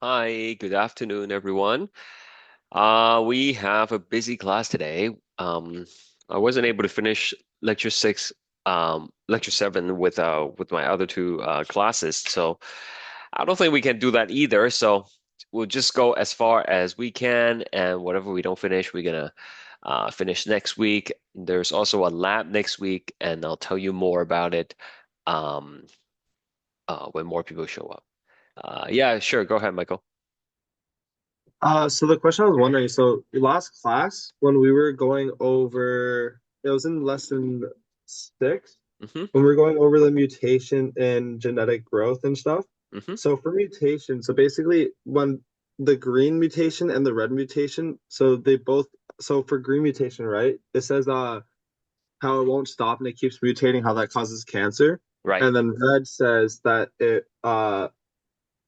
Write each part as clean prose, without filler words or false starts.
Hi, good afternoon, everyone. We have a busy class today. I wasn't able to finish lecture six, lecture seven with my other two classes, so I don't think we can do that either. So we'll just go as far as we can, and whatever we don't finish, we're gonna finish next week. There's also a lab next week, and I'll tell you more about it um, when more people show up. Yeah, sure. Go ahead, Michael. So the question I was wondering, so last class when we were going over, it was in lesson 6 hmm when we were going over the mutation in genetic growth and stuff. hmm So for mutation, so basically when the green mutation and the red mutation, so for green mutation, right? It says how it won't stop and it keeps mutating, how that causes cancer. Right. And then red says that it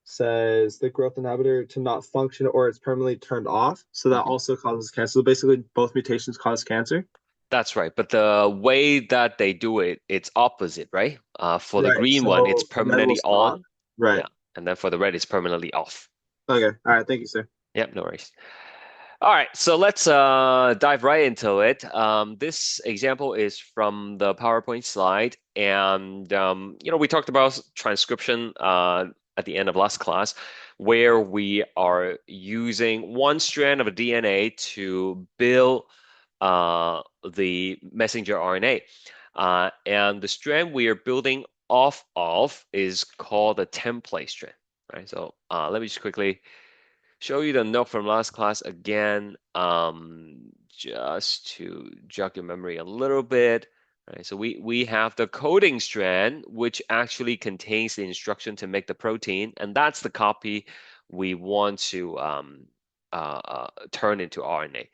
says the growth inhibitor to not function or it's permanently turned off. So that hmm also causes cancer. So basically, both mutations cause cancer. That's right. But the way that they do it, it's opposite, right? For the Right. green one, it's So red will permanently stop. on. Right. Yeah. And then for the red, it's permanently off. Okay. All right. Thank you, sir. Yep, no worries. All right, so let's dive right into it. This example is from the PowerPoint slide, and we talked about transcription at the end of last class, where we are using one strand of a DNA to build the messenger RNA. And the strand we are building off of is called the template strand. Right, so let me just quickly show you the note from last class again, just to jog your memory a little bit. Right, so we have the coding strand, which actually contains the instruction to make the protein, and that's the copy we want to turn into RNA.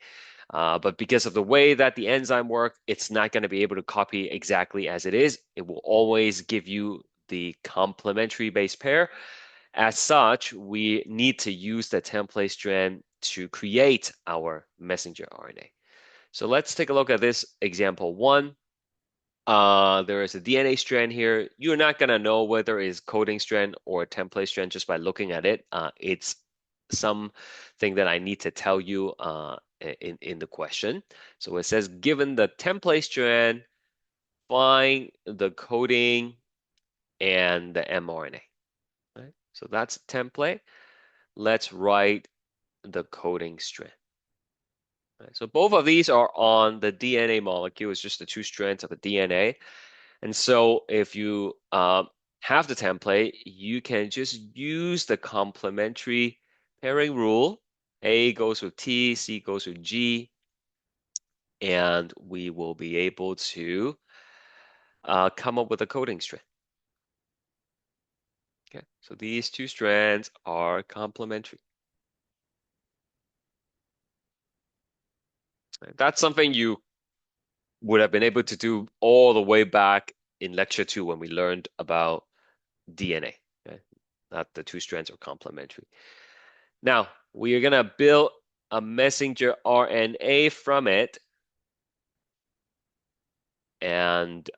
But because of the way that the enzyme work, it's not going to be able to copy exactly as it is. It will always give you the complementary base pair. As such, we need to use the template strand to create our messenger RNA. So let's take a look at this example one. There is a DNA strand here. You're not going to know whether it's coding strand or template strand just by looking at it. It's something that I need to tell you in the question. So it says, given the template strand, find the coding and the mRNA. Right? So that's template. Let's write the coding strand. Right? So both of these are on the DNA molecule. It's just the two strands of the DNA. And so if you have the template, you can just use the complementary pairing rule. A goes with T, C goes with G, and we will be able to come up with a coding strand. Okay, so these two strands are complementary. Right? That's something you would have been able to do all the way back in lecture two when we learned about DNA, okay? That the two strands are complementary. Now, we are going to build a messenger RNA from it. And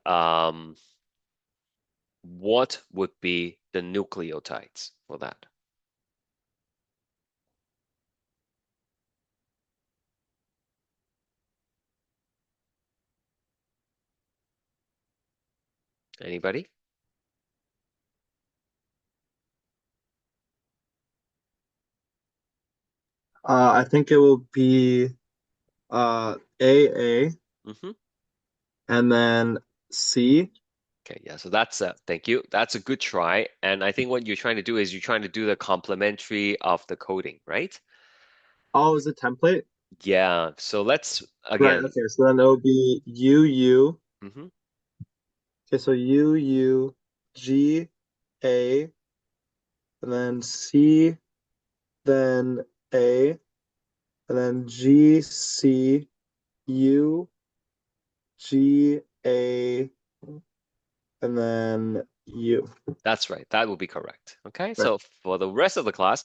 what would be the nucleotides for that? Anybody? I think it will be AA hmm and then C. Okay, yeah, so thank you. That's a good try. And I think what you're trying to do is you're trying to do the complementary of the coding, right? Oh, is it template? Yeah, so let's Right. again. Okay. So then it will be UU. hmm Okay. So UUGA and then C, then A, and then GCUGA, and then U. That's right. That would be correct. Okay, Right. so for the rest of the class,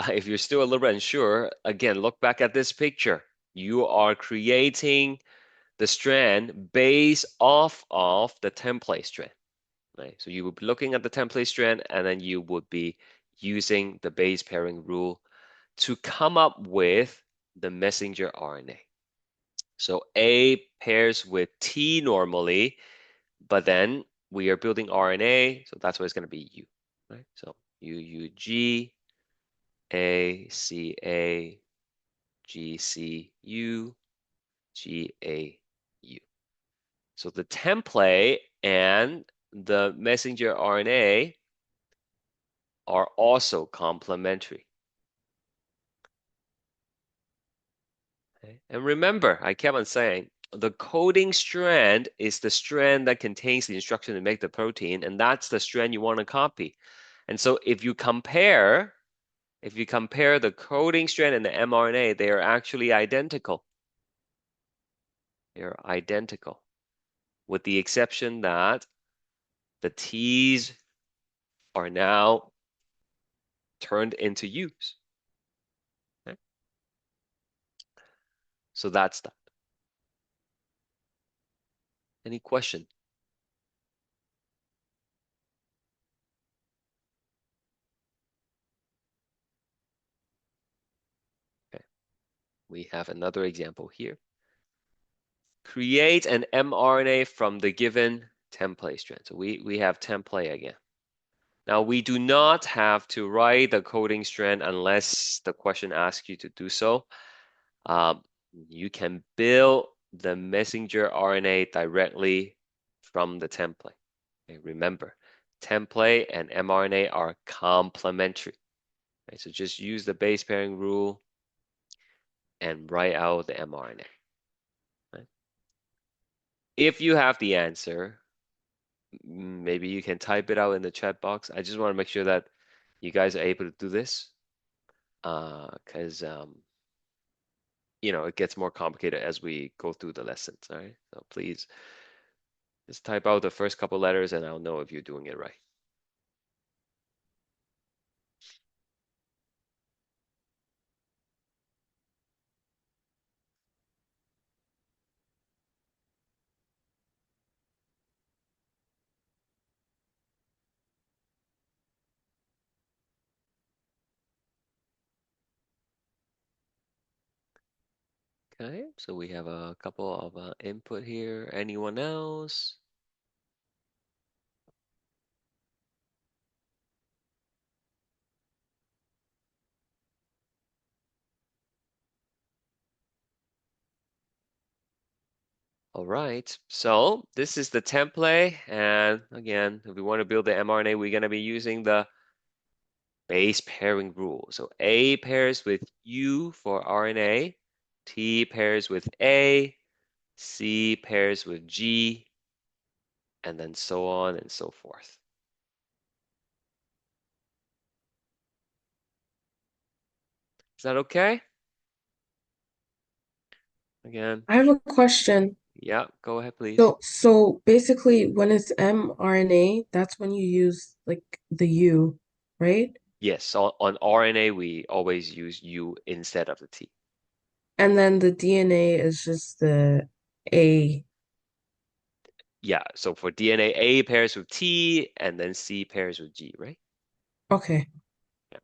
if you're still a little bit unsure, again, look back at this picture. You are creating the strand based off of the template strand, right? So you would be looking at the template strand, and then you would be using the base pairing rule to come up with the messenger RNA. So A pairs with T normally, but then we are building RNA, so that's why it's going to be U, right? So UUG, A, C, A, G, C, U, G, A, U. So the template and the messenger RNA are also complementary. Okay? And remember, I kept on saying, the coding strand is the strand that contains the instruction to make the protein, and that's the strand you want to copy. And so if you compare the coding strand and the mRNA, they are actually identical. They're identical, with the exception that the T's are now turned into U's. Okay? So that's that. Any question? Okay. We have another example here. Create an mRNA from the given template strand. So we have template again. Now we do not have to write the coding strand unless the question asks you to do so. You can build the messenger RNA directly from the template. Okay, remember, template and mRNA are complementary. Okay, so just use the base pairing rule and write out the mRNA. Right? If you have the answer, maybe you can type it out in the chat box. I just want to make sure that you guys are able to do this, because it gets more complicated as we go through the lessons. All right, so please just type out the first couple letters, and I'll know if you're doing it right. Okay, so we have a couple of input here. Anyone else? All right, so this is the template. And again, if we want to build the mRNA, we're going to be using the base pairing rule. So A pairs with U for RNA, T pairs with A, C pairs with G, and then so on and so forth. Is that okay? Again, I have a question. yeah, go ahead, please. So basically, when it's mRNA, that's when you use like the U, right? Yes, on RNA, we always use U instead of the T. And then the DNA is just the A. Yeah, so for DNA, A pairs with T, and then C pairs with G, right? Okay. Yeah.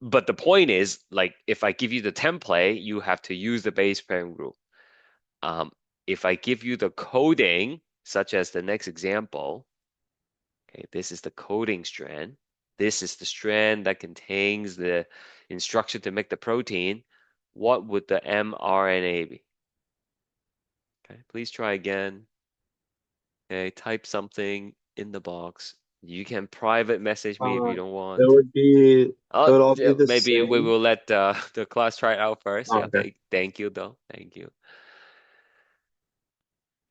But the point is, like, if I give you the template, you have to use the base pairing rule. If I give you the coding, such as the next example, okay, this is the coding strand. This is the strand that contains the instruction to make the protein. What would the mRNA be? Okay, please try again. Okay, type something in the box. You can private message me if you don't It want. would be it Oh, would all yeah, be the maybe we same. will let the class try it out first. Oh, Yeah, okay. thank you though. Thank you.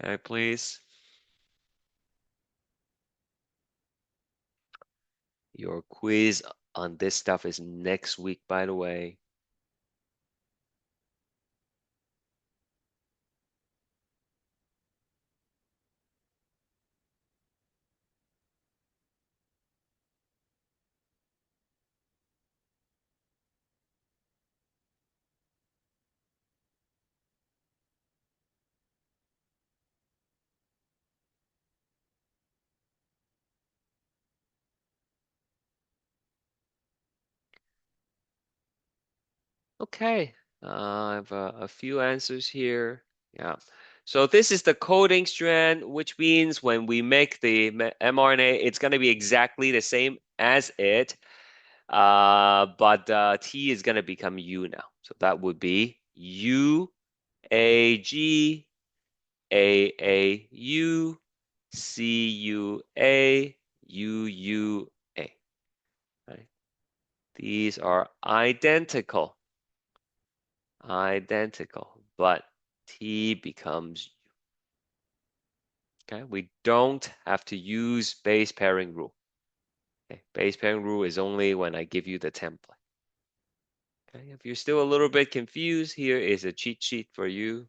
All right, please. Your quiz on this stuff is next week, by the way. Okay, I have a few answers here. Yeah. So this is the coding strand, which means when we make the mRNA, it's going to be exactly the same as it, but T is going to become U now. So that would be U, A, G, A, A, U, C, U, A, U, U, A. Right? These are identical, but T becomes U. Okay, we don't have to use base pairing rule. Okay, base pairing rule is only when I give you the template. Okay, if you're still a little bit confused, here is a cheat sheet for you.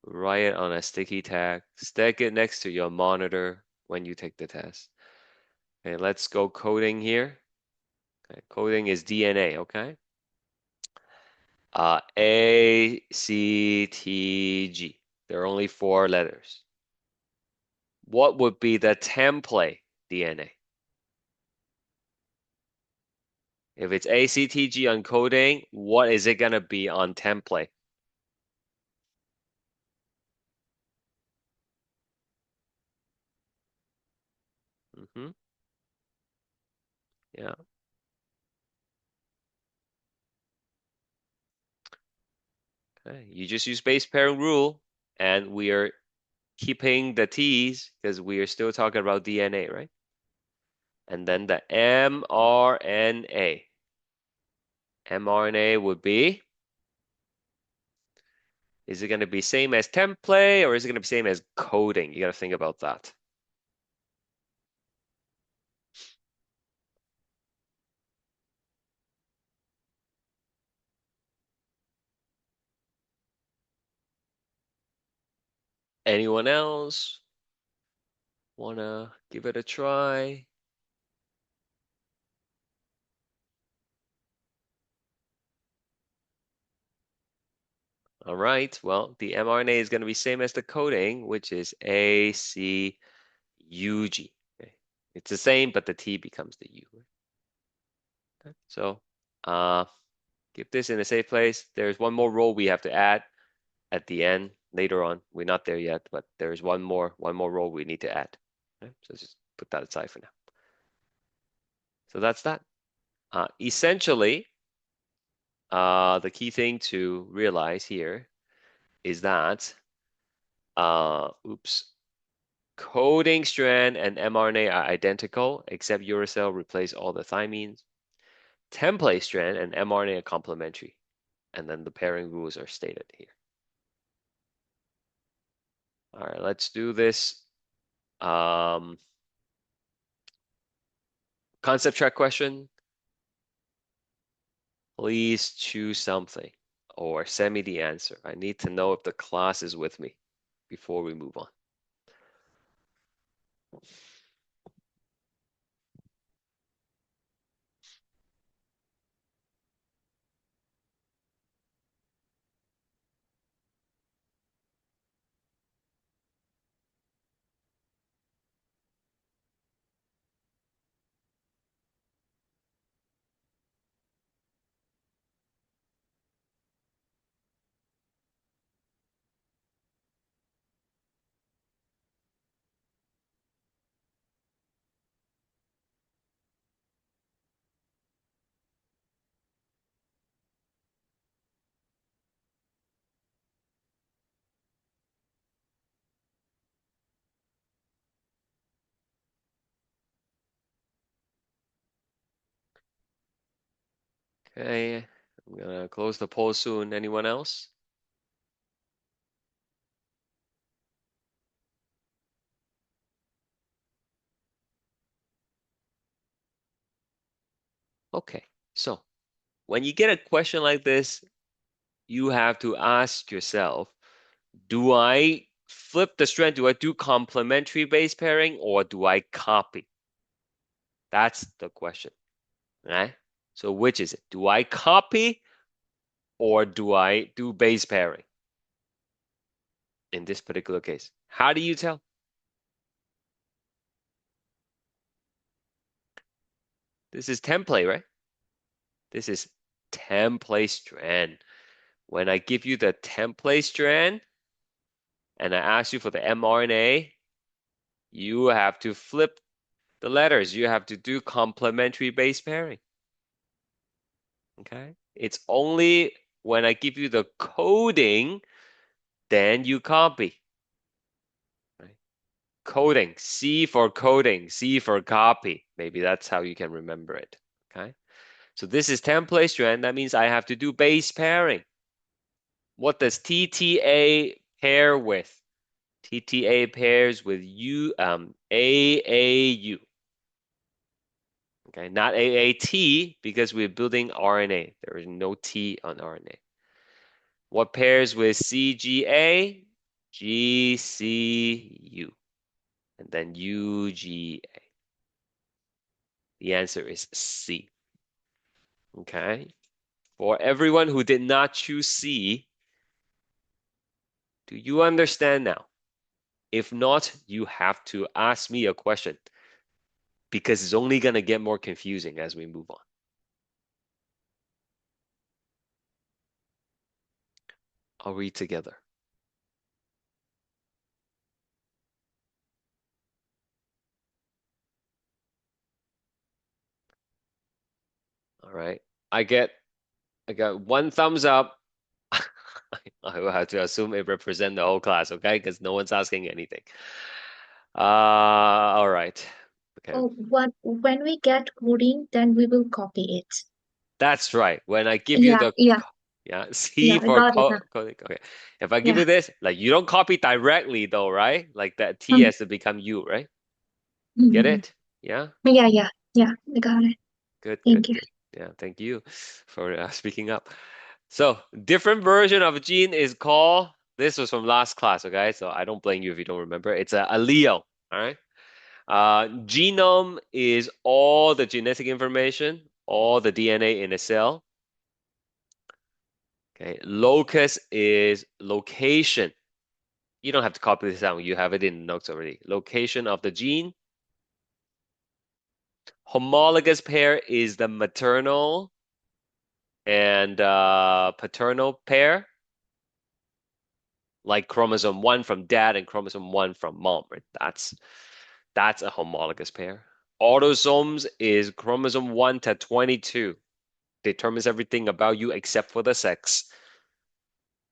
Write it on a sticky tag, stick it next to your monitor when you take the test. Okay, let's go coding here. Okay, coding is DNA, okay? A, C, T, G. There are only 4 letters. What would be the template DNA? If it's ACTG on coding, what is it going to be on template? Yeah. Okay. You just use base pairing rule, and we are keeping the T's because we are still talking about DNA, right? And then the mRNA. mRNA would be, is it going to be same as template or is it going to be same as coding? You got to think about that. Anyone else wanna give it a try? All right, well, the mRNA is going to be same as the coding, which is ACUG. Okay. It's the same, but the T becomes the U. Okay. So keep this in a safe place. There's one more row we have to add at the end later on. We're not there yet, but there's one more row we need to add. Okay. So just put that aside for now. So that's that. Essentially, the key thing to realize here is that coding strand and mRNA are identical, except uracil replace all the thymines. Template strand and mRNA are complementary, and then the pairing rules are stated here. All right, let's do this. Concept track question. Please choose something or send me the answer. I need to know if the class is with me before we move on. Okay, I'm gonna close the poll soon. Anyone else? Okay, so when you get a question like this, you have to ask yourself, do I flip the strand? Do I do complementary base pairing or do I copy? That's the question, right? So which is it? Do I copy or do I do base pairing in this particular case? How do you tell? This is template, right? This is template strand. When I give you the template strand and I ask you for the mRNA, you have to flip the letters. You have to do complementary base pairing. Okay? It's only when I give you the coding, then you copy. Right? Coding, C for coding, C for copy. Maybe that's how you can remember it. Okay? So this is template strand. That means I have to do base pairing. What does TTA pair with? TTA pairs with AAU. Okay, not AAT because we're building RNA. There is no T on RNA. What pairs with CGA? GCU. And then UGA. The answer is C. Okay. For everyone who did not choose C, do you understand now? If not, you have to ask me a question because it's only going to get more confusing as we move on. I'll read together. All right. I got one thumbs up. I will have to assume it represents the whole class, okay? Because no one's asking anything. All right. Okay. Oh, when we get coding, then we will copy it. That's right. When I give you the C I for got it now. coding. Okay. If I give Yeah. you this, like you don't copy directly though, right? Like that T Um, has to become U, right? Get mhm. it? Yeah. Yeah, I got it. Good, good, Thank you. good. Yeah, thank you for speaking up. So, different version of a gene is called, this was from last class, okay? So I don't blame you if you don't remember. It's a allele, all right? Genome is all the genetic information, all the DNA in a cell. Okay, locus is location. You don't have to copy this out. You have it in the notes already. Location of the gene. Homologous pair is the maternal and paternal pair, like chromosome 1 from dad and chromosome 1 from mom, right? That's a homologous pair. Autosomes is chromosome 1 to 22. Determines everything about you except for the sex.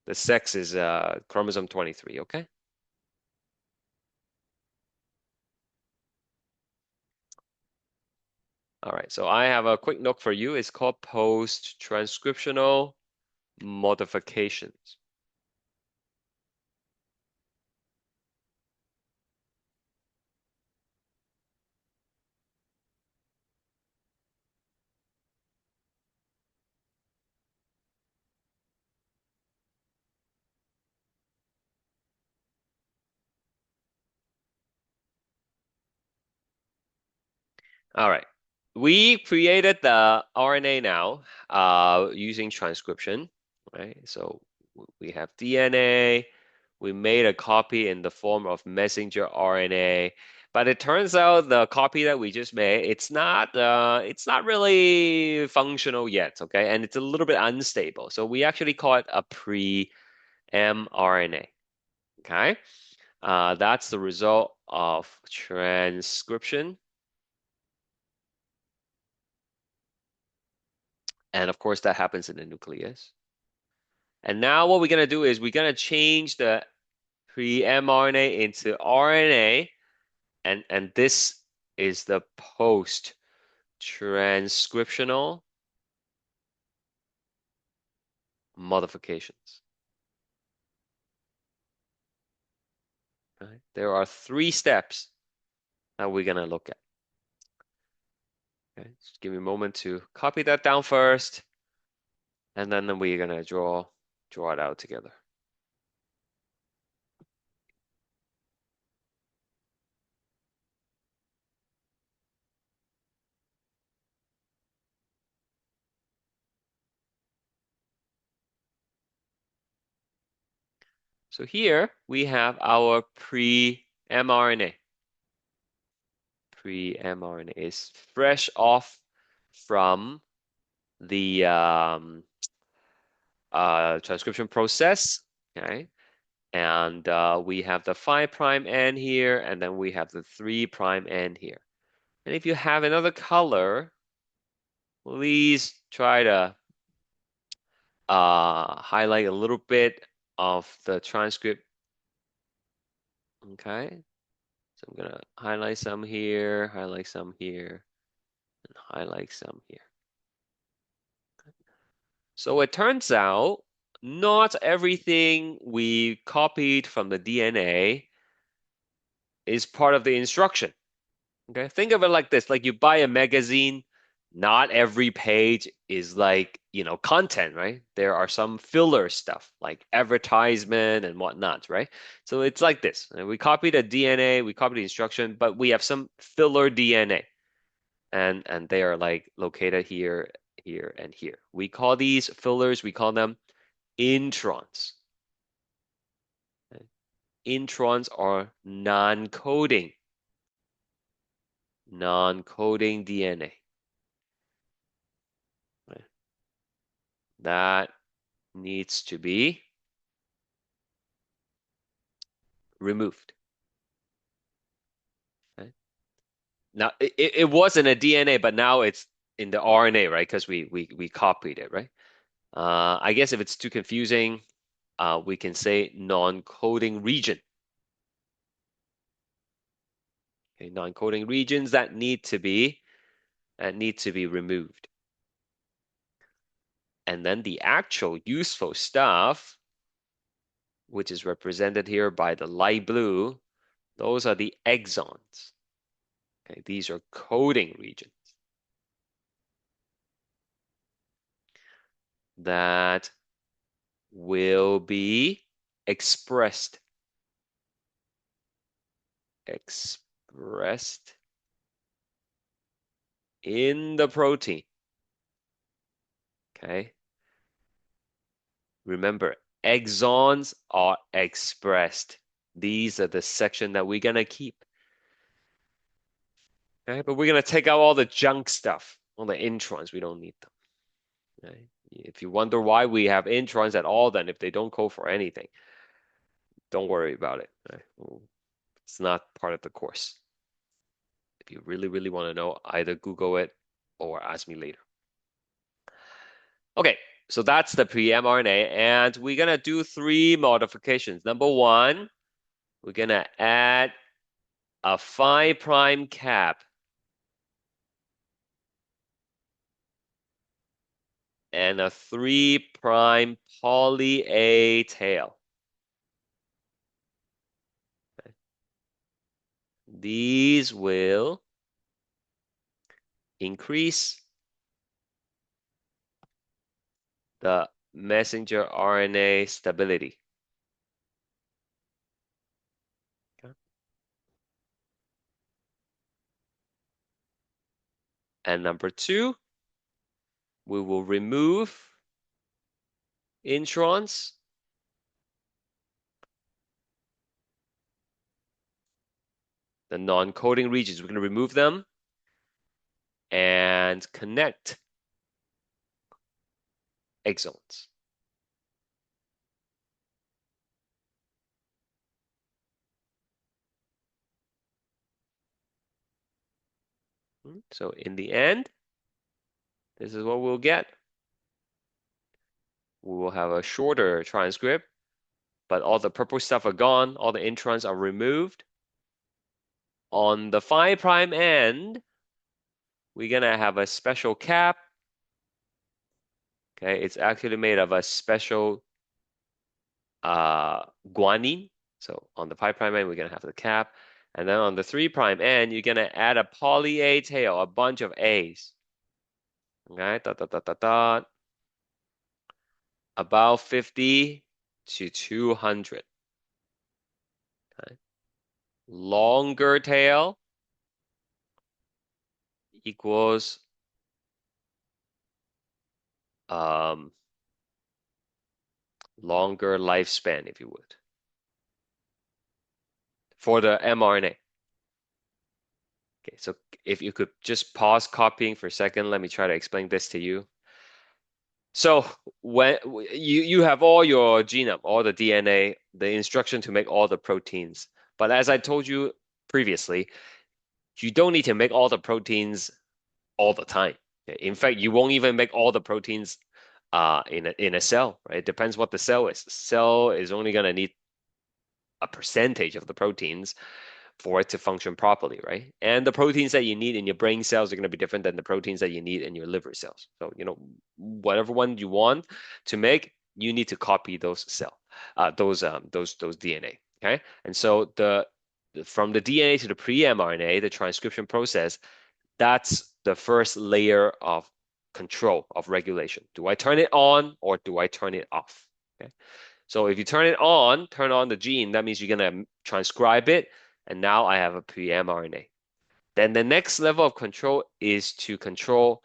The sex is chromosome 23, okay? All right, so I have a quick note for you. It's called post-transcriptional modifications. All right, we created the RNA now using transcription, right? So we have DNA. We made a copy in the form of messenger RNA, but it turns out the copy that we just made, it's not really functional yet, okay? And it's a little bit unstable. So we actually call it a pre-mRNA, okay? That's the result of transcription. And of course, that happens in the nucleus. And now what we're going to do is we're going to change the pre-mRNA into RNA. And this is the post-transcriptional modifications. Right? There are 3 steps that we're going to look at. Okay, just give me a moment to copy that down first. And then we're going to draw it out together. So here we have our pre-mRNA. Pre-mRNA is fresh off from the transcription process, okay? And we have the 5' end here, and then we have the 3' end here. And if you have another color, please try to highlight a little bit of the transcript. Okay, so I'm gonna highlight some here, highlight some here, and highlight some here. So it turns out not everything we copied from the DNA is part of the instruction. Okay, think of it like this: like you buy a magazine, not every page is like, content, right? There are some filler stuff like advertisement and whatnot, right? So it's like this. We copy the DNA, we copy the instruction, but we have some filler DNA. And they are like located here, here, and here. We call these fillers, we call them introns. Okay? Introns are non-coding DNA. Right? That needs to be removed. Okay? Now it wasn't a DNA, but now it's in the RNA, right? Because we copied it, right? I guess if it's too confusing, we can say non-coding region. Okay, non-coding regions that need to be removed. And then the actual useful stuff, which is represented here by the light blue, those are the exons. Okay, these are coding regions that will be expressed in the protein. Okay. Remember, exons are expressed. These are the section that we're gonna keep. Okay, but we're gonna take out all the junk stuff, all the introns. We don't need them. Okay? If you wonder why we have introns at all, then if they don't code for anything, don't worry about it. Okay? It's not part of the course. If you really, really want to know, either Google it or ask me later. Okay, so that's the pre-mRNA, and we're gonna do 3 modifications. Number 1, we're gonna add a 5' cap and a 3' poly A tail. Okay. These will increase the messenger RNA stability. Okay. And number 2, we will remove introns the non-coding regions. We're going to remove them and connect exons. So in the end, this is what we'll get. We will have a shorter transcript, but all the purple stuff are gone. All the introns are removed. On the 5' end, we're gonna have a special cap. Okay, it's actually made of a special guanine. So on the 5' end, we're gonna have the cap. And then on the 3' end, you're gonna add a poly A tail, a bunch of A's. Okay, about 50 to 200. Okay. Longer tail equals longer lifespan, if you would, for the mRNA. Okay, so if you could just pause copying for a second, let me try to explain this to you. So when you have all your genome, all the DNA, the instruction to make all the proteins. But as I told you previously, you don't need to make all the proteins all the time. In fact, you won't even make all the proteins in a cell, right? It depends what the cell is. The cell is only going to need a percentage of the proteins for it to function properly, right? And the proteins that you need in your brain cells are going to be different than the proteins that you need in your liver cells. So, whatever one you want to make, you need to copy those those DNA. Okay, and so from the DNA to the pre-mRNA, the transcription process, that's the first layer of control of regulation. Do I turn it on or do I turn it off? Okay. So if you turn on the gene, that means you're gonna transcribe it, and now I have a pre-mRNA. Then the next level of control is to control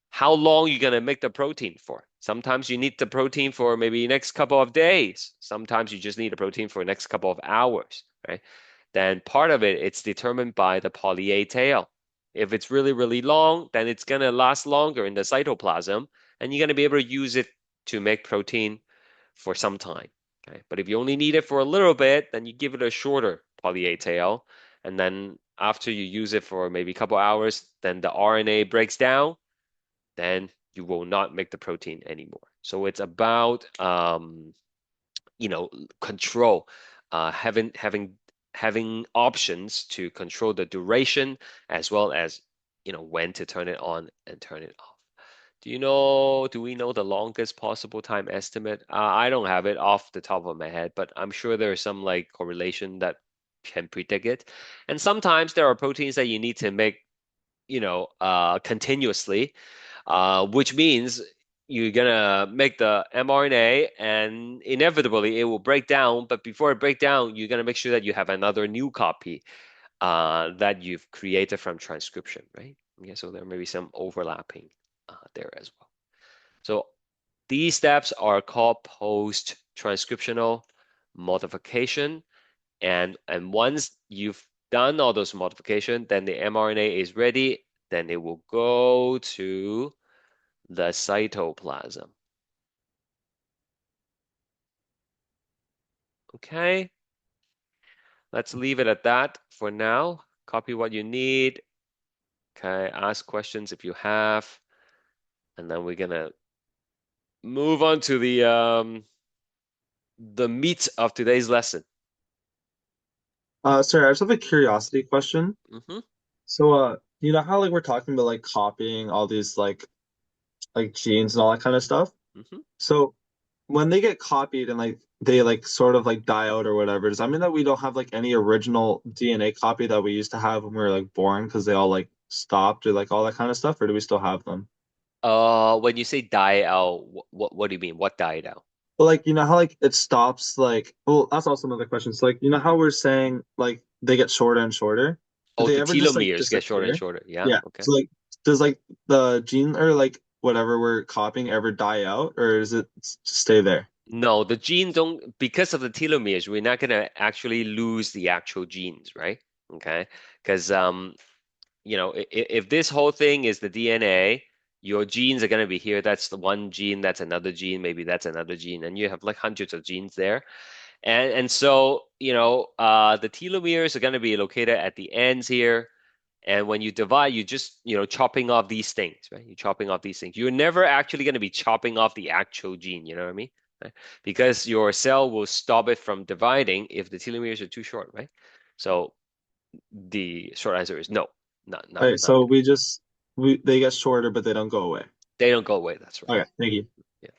how long you're gonna make the protein for. Sometimes you need the protein for maybe next couple of days. Sometimes you just need the protein for the next couple of hours, right? Then part of it's determined by the poly A tail. If it's really, really long, then it's gonna last longer in the cytoplasm, and you're gonna be able to use it to make protein for some time. Okay, but if you only need it for a little bit, then you give it a shorter poly A tail, and then after you use it for maybe a couple hours, then the RNA breaks down, then you will not make the protein anymore. So it's about control, having options to control the duration as well as when to turn it on and turn it off. Do we know the longest possible time estimate? I don't have it off the top of my head, but I'm sure there's some like correlation that can predict it. And sometimes there are proteins that you need to make, continuously, which means you're gonna make the mRNA and inevitably it will break down. But before it break down, you're gonna make sure that you have another new copy that you've created from transcription, right? Okay, so there may be some overlapping there as well. So these steps are called post-transcriptional modification. And once you've done all those modifications, then the mRNA is ready, then it will go to the cytoplasm. Okay, let's leave it at that for now. Copy what you need. Okay, ask questions if you have. And then we're gonna move on to the meat of today's lesson. Sorry, I just have a curiosity question. Mm-hmm. So, you know how like we're talking about like copying all these like genes and all that kind of stuff? Mm-hmm. So when they get copied and like they like sort of like die out or whatever, does that mean that we don't have like any original DNA copy that we used to have when we were like born because they all like stopped or like all that kind of stuff, or do we still have them? When you say die out, what do you mean? What died out? But like you know how like it stops like well that's also another question. So like you know how we're saying like they get shorter and shorter? Do Oh, they the ever just like telomeres get shorter and disappear? shorter. Yeah, Yeah. okay. So like does like the gene or like whatever we're copying ever die out or does it stay there? No, the gene don't, because of the telomeres, we're not gonna actually lose the actual genes, right? Okay. Because if this whole thing is the DNA, your genes are gonna be here. That's the one gene, that's another gene, maybe that's another gene, and you have like hundreds of genes there. And so, the telomeres are gonna be located at the ends here. And when you divide, you just, chopping off these things, right? You're chopping off these things. You're never actually going to be chopping off the actual gene, you know what I mean? Right? Because your cell will stop it from dividing if the telomeres are too short, right? So the short answer is no, All right, not. so we they get shorter but they don't go away. They don't go away. That's right. Okay, thank you. Yeah.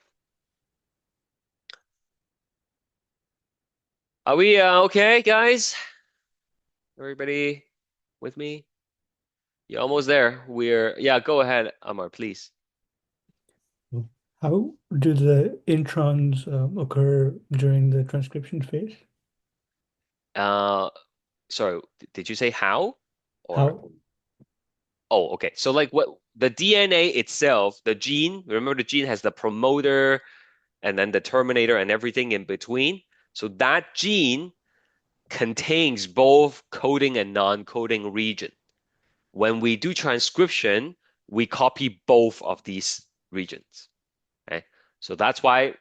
Are we okay, guys? Everybody with me? You're almost there. Yeah, go ahead, Amar, please. How do the introns occur during the transcription phase? Sorry, did you say how? Or How? Oh, okay. So like what the DNA itself, the gene, remember the gene has the promoter and then the terminator and everything in between. So that gene contains both coding and non-coding region. When we do transcription, we copy both of these regions. Okay? So that's why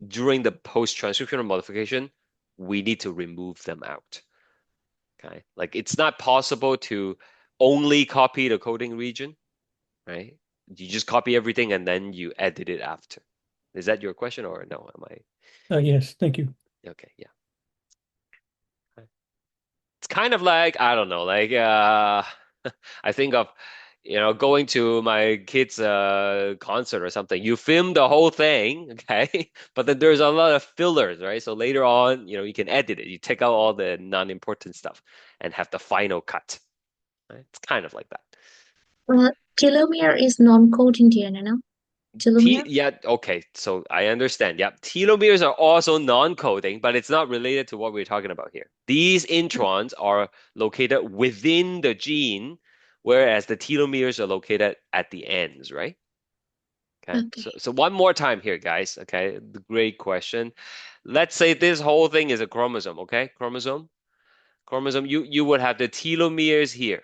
during the post-transcriptional modification, we need to remove them out. Okay, like it's not possible to only copy the coding region, right? You just copy everything and then you edit it after. Is that your question or no? Am I Yes, thank you. okay? Yeah. It's kind of like, I don't know, like I think of, going to my kid's concert or something. You film the whole thing, okay? But then there's a lot of fillers, right? So later on, you can edit it. You take out all the non-important stuff and have the final cut. Right? It's kind of like that. Telomere is non-coding DNA, no? Telomere? Yeah, okay. So I understand. Yeah, telomeres are also non-coding, but it's not related to what we're talking about here. These introns are located within the gene, whereas the telomeres are located at the ends, right? Okay. Okay. So one more time here, guys. Okay. The great question. Let's say this whole thing is a chromosome, okay? Chromosome. You would have the telomeres here.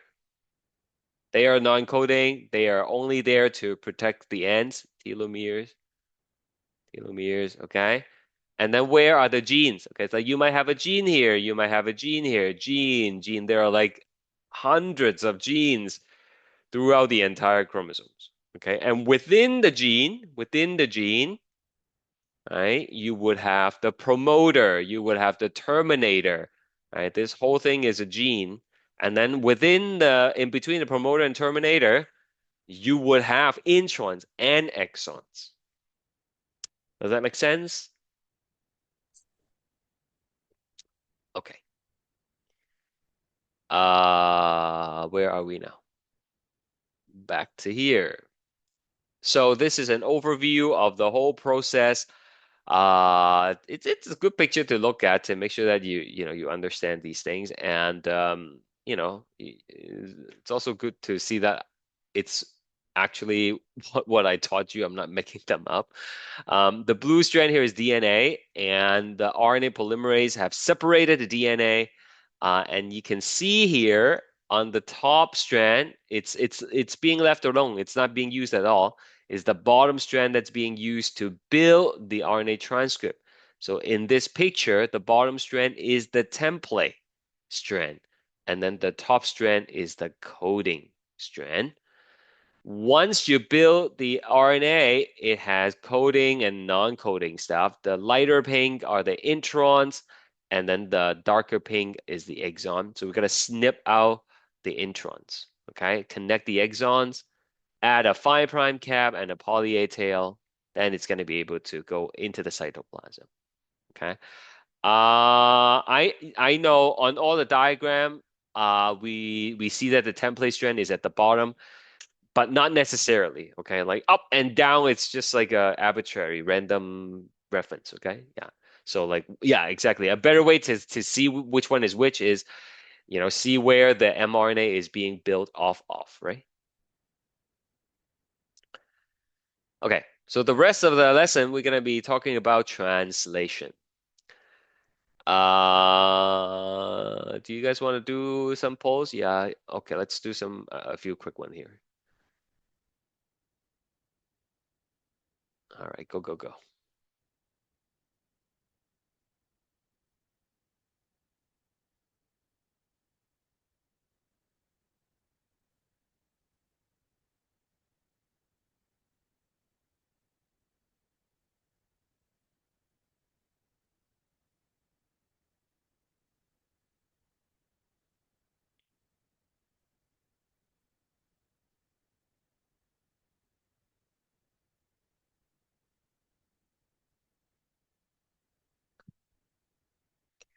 They are non-coding. They are only there to protect the ends, telomeres, okay? And then where are the genes? Okay, so you might have a gene here, you might have a gene here, gene. There are like hundreds of genes throughout the entire chromosomes. Okay, and within the gene, right, you would have the promoter, you would have the terminator, right? This whole thing is a gene. And then in between the promoter and terminator, you would have introns and exons. Does that make sense? Okay. Where are we now? Back to here. So this is an overview of the whole process. It's a good picture to look at to make sure that you understand these things, and it's also good to see that it's actually what I taught you. I'm not making them up. The blue strand here is DNA, and the RNA polymerase have separated the DNA, and you can see here on the top strand, it's being left alone. It's not being used at all. Is the bottom strand that's being used to build the RNA transcript. So in this picture, the bottom strand is the template strand, and then the top strand is the coding strand. Once you build the RNA, it has coding and non-coding stuff. The lighter pink are the introns, and then the darker pink is the exon. So we're going to snip out the introns, okay? Connect the exons, add a 5' cap and a poly A tail, then it's going to be able to go into the cytoplasm, okay? I know on all the diagram, we see that the template strand is at the bottom, but not necessarily. Okay, like up and down, it's just like a arbitrary random reference. Okay, yeah. So like yeah, exactly. A better way to see which one is which is see where the mRNA is being built off of, right? Okay, so the rest of the lesson we're gonna be talking about translation. Do you guys want to do some polls? Yeah. Okay, let's do a few quick one here. All right, go.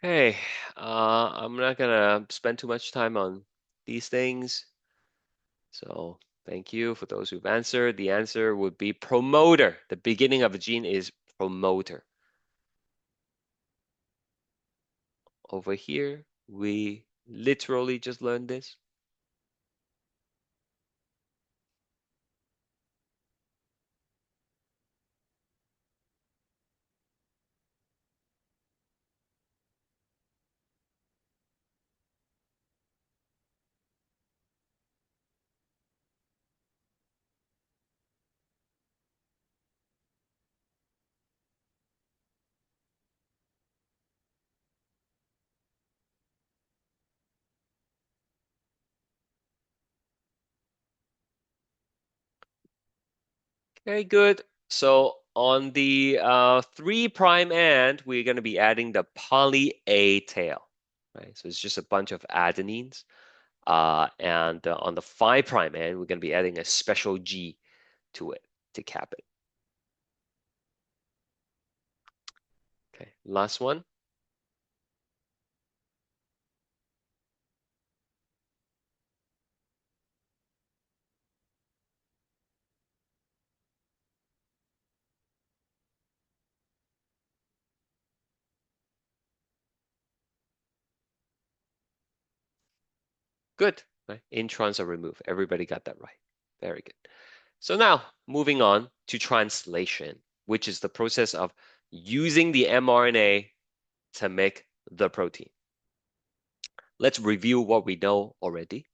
Hey, I'm not gonna spend too much time on these things. So thank you for those who've answered. The answer would be promoter. The beginning of a gene is promoter. Over here, we literally just learned this. Very good. So on the 3' end, we're going to be adding the poly A tail, right? So it's just a bunch of adenines. And on the 5' end, we're going to be adding a special G to it to cap it. Okay, last one. Good. Right? Introns are removed. Everybody got that right. Very good. So now moving on to translation, which is the process of using the mRNA to make the protein. Let's review what we know already.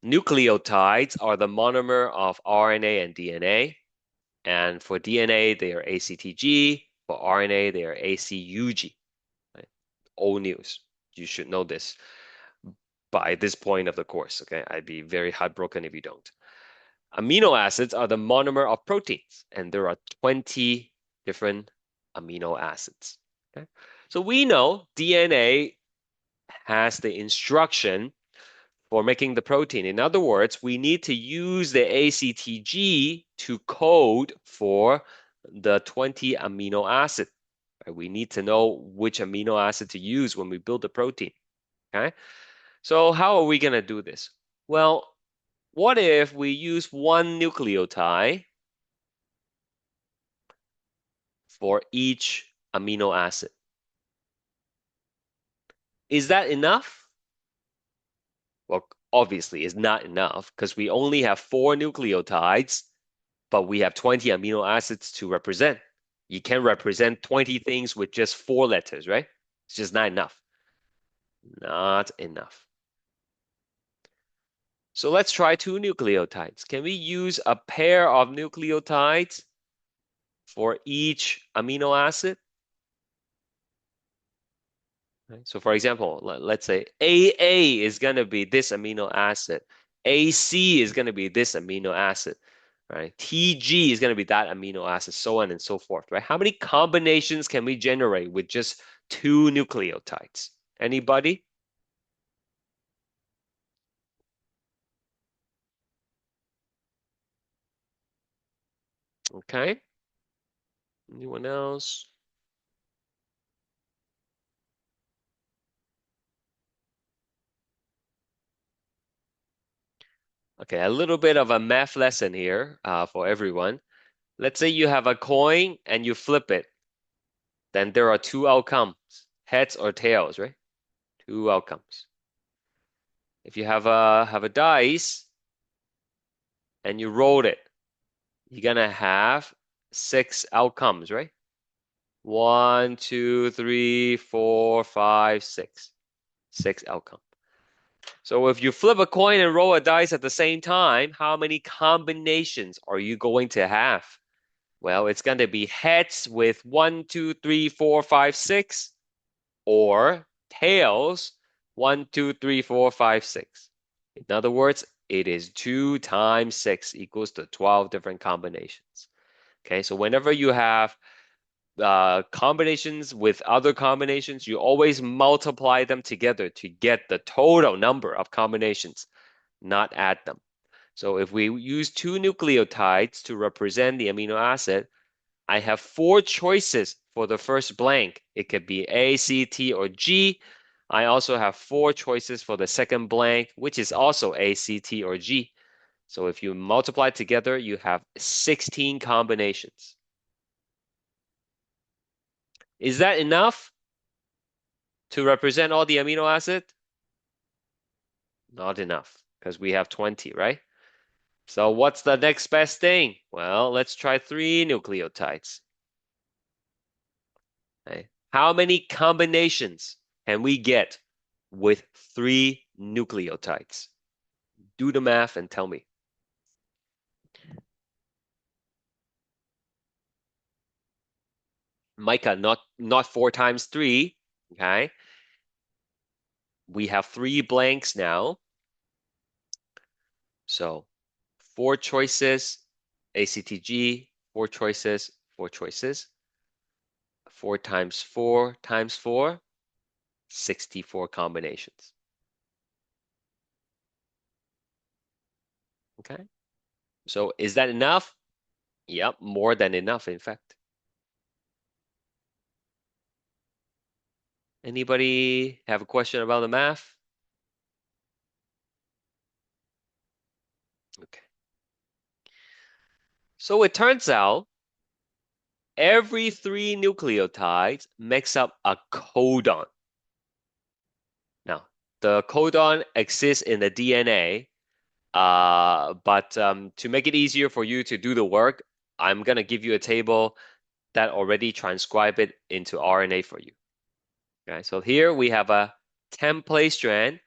Nucleotides are the monomer of RNA and DNA. And for DNA, they are ACTG. For RNA, they are ACUG. Right? Old news. You should know this by this point of the course. Okay, I'd be very heartbroken if you don't. Amino acids are the monomer of proteins, and there are 20 different amino acids. Okay? So we know DNA has the instruction for making the protein. In other words, we need to use the ACTG to code for the 20 amino acid. Right? We need to know which amino acid to use when we build the protein. Okay? So how are we going to do this? Well, what if we use one nucleotide for each amino acid? Is that enough? Well, obviously it's not enough because we only have 4 nucleotides, but we have 20 amino acids to represent. You can't represent 20 things with just 4 letters, right? It's just not enough. Not enough. So let's try 2 nucleotides. Can we use a pair of nucleotides for each amino acid? Right? So for example, let's say AA is going to be this amino acid. AC is going to be this amino acid, right? TG is going to be that amino acid, so on and so forth, right? How many combinations can we generate with just 2 nucleotides? Anybody? Okay. Anyone else? Okay, a little bit of a math lesson here for everyone. Let's say you have a coin and you flip it. Then there are 2 outcomes, heads or tails, right? 2 outcomes. If you have a dice and you roll it, you're gonna have 6 outcomes, right? 1, 2, 3, 4, 5, 6. 6 outcomes. So if you flip a coin and roll a dice at the same time, how many combinations are you going to have? Well, it's going to be heads with 1, 2, 3, 4, 5, 6, or tails 1, 2, 3, 4, 5, 6. In other words, it is 2 times 6 equals to 12 different combinations. Okay, so whenever you have combinations with other combinations, you always multiply them together to get the total number of combinations, not add them. So if we use 2 nucleotides to represent the amino acid, I have 4 choices for the first blank. It could be A, C, T, or G. I also have 4 choices for the second blank, which is also A, C, T, or G. So if you multiply together, you have 16 combinations. Is that enough to represent all the amino acid? Not enough, because we have 20, right? So what's the next best thing? Well, let's try 3 nucleotides. Okay. How many combinations can we get with 3 nucleotides? Do the math and tell me. Micah, not 4 times 3, okay? We have 3 blanks now. So 4 choices ACTG, 4 choices, 4 choices. 4 times 4 times 4, 64 combinations. Okay, so is that enough? Yep, more than enough, in fact. Anybody have a question about the math? Okay. So it turns out every 3 nucleotides makes up a codon. Now, the codon exists in the DNA, but to make it easier for you to do the work, I'm going to give you a table that already transcribe it into RNA for you. Okay, so here we have a template strand,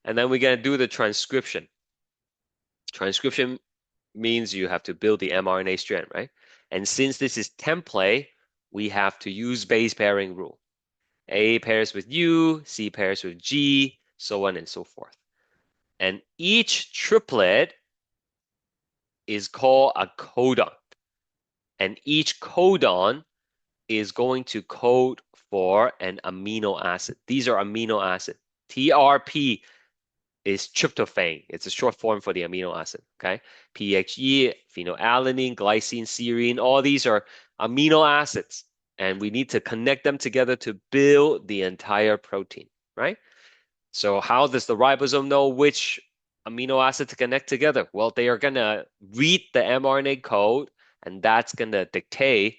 and then we're going to do the transcription. Transcription means you have to build the mRNA strand, right? And since this is template, we have to use base pairing rule. A pairs with U, C pairs with G, so on and so forth. And each triplet is called a codon. And each codon is going to code for an amino acid. These are amino acid. TRP is tryptophan. It's a short form for the amino acid, okay? PHE, phenylalanine, glycine, serine, all these are amino acids. And we need to connect them together to build the entire protein, right? So how does the ribosome know which amino acid to connect together? Well, they are going to read the mRNA code, and that's going to dictate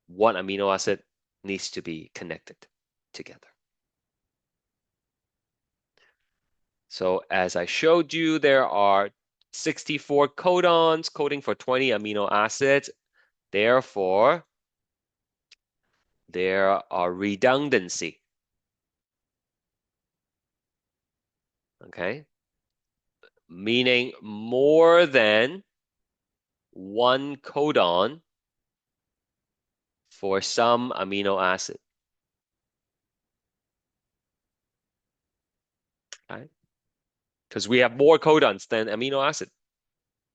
what amino acid needs to be connected together. So as I showed you, there are 64 codons coding for 20 amino acids. Therefore, there are redundancy. Okay? Meaning more than one codon for some amino acid. Okay? Because we have more codons than amino acid.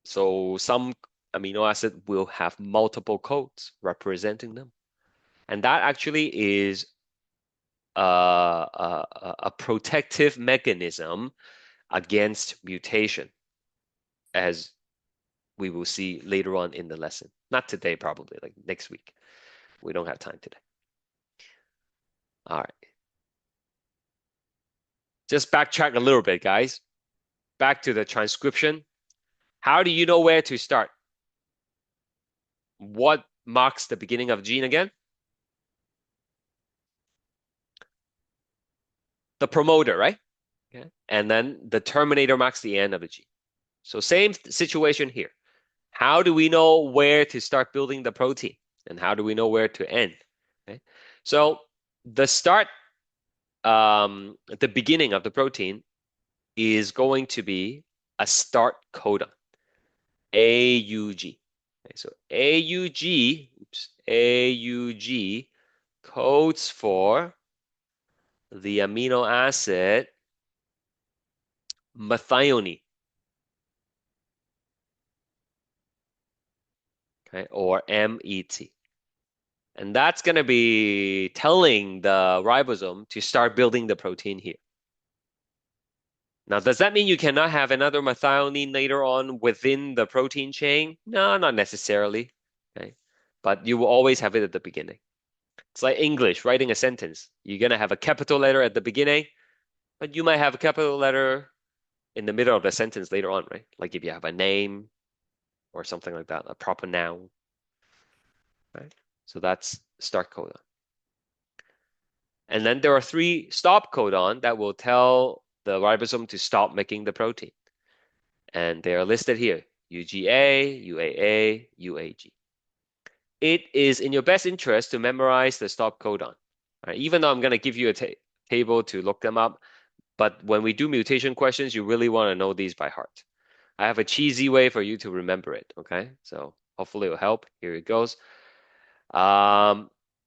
So some amino acid will have multiple codes representing them. And that actually is a protective mechanism against mutation, as we will see later on in the lesson. Not today, probably, like next week. We don't have time today. All right. Just backtrack a little bit, guys. Back to the transcription. How do you know where to start? What marks the beginning of gene again? The promoter, right? Okay. And then the terminator marks the end of the gene. So same situation here. How do we know where to start building the protein? And how do we know where to end? Okay. So the start, the beginning of the protein is going to be a start codon, AUG. Okay, so AUG codes for the amino acid methionine, okay, or MET. And that's going to be telling the ribosome to start building the protein here. Now, does that mean you cannot have another methionine later on within the protein chain? No, not necessarily. Okay, but you will always have it at the beginning. It's like English, writing a sentence. You're going to have a capital letter at the beginning, but you might have a capital letter in the middle of the sentence later on, right? Like if you have a name or something like that, a proper noun, right? So that's start codon. And then there are 3 stop codon that will tell the ribosome to stop making the protein. And they are listed here, UGA, UAA, UAG. It is in your best interest to memorize the stop codon. Right? Even though I'm going to give you a table to look them up, but when we do mutation questions, you really want to know these by heart. I have a cheesy way for you to remember it, okay? So hopefully it will help. Here it goes.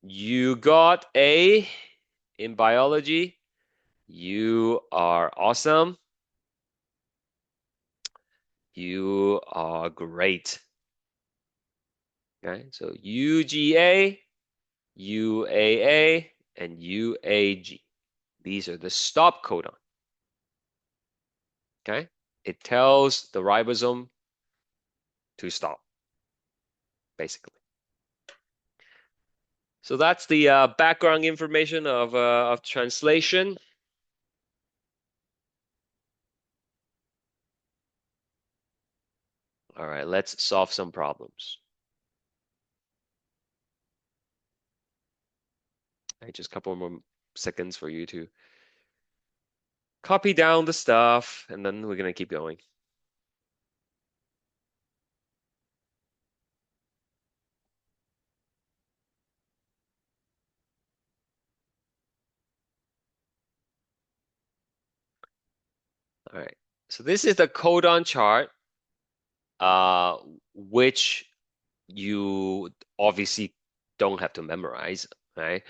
You got A in biology. You are awesome. You are great. Okay, so UGA, UAA, and UAG. These are the stop codon. Okay, it tells the ribosome to stop, basically. So that's the background information of translation. All right, let's solve some problems. All right, just a couple more seconds for you to copy down the stuff, and then we're gonna keep going. All right, so this is the codon chart, which you obviously don't have to memorize, right?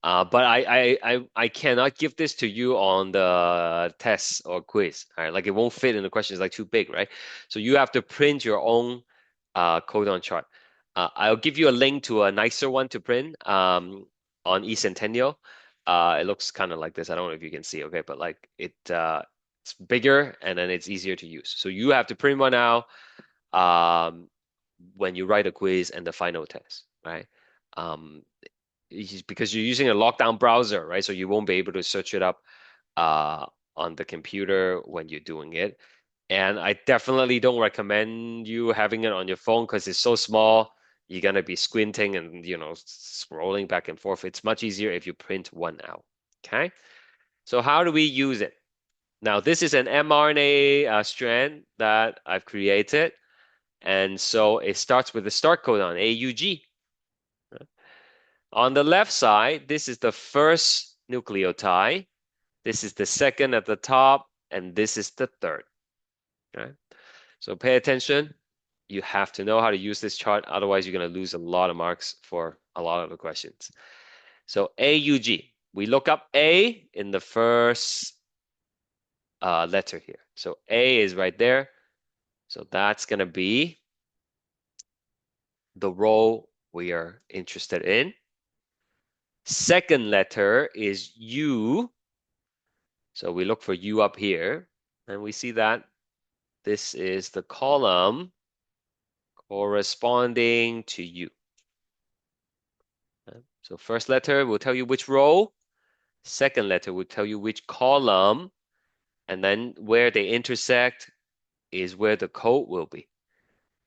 But I cannot give this to you on the test or quiz, right? Like it won't fit in the question, it's like too big, right? So you have to print your own codon chart. I'll give you a link to a nicer one to print on eCentennial. It looks kind of like this. I don't know if you can see, okay, but like it's bigger and then it's easier to use. So you have to print one out when you write a quiz and the final test, right? Because you're using a lockdown browser, right? So you won't be able to search it up on the computer when you're doing it. And I definitely don't recommend you having it on your phone because it's so small. You're gonna be squinting and scrolling back and forth. It's much easier if you print one out. Okay. So how do we use it? Now this is an mRNA strand that I've created. And so it starts with the start codon, AUG. On the left side, this is the first nucleotide. This is the second at the top, and this is the third. Okay? So pay attention. You have to know how to use this chart. Otherwise, you're going to lose a lot of marks for a lot of the questions. So AUG. We look up A in the first letter here. So A is right there. So that's going to be the row we are interested in. Second letter is U. So we look for U up here, and we see that this is the column corresponding to U. So first letter will tell you which row, second letter will tell you which column, and then where they intersect is where the code will be.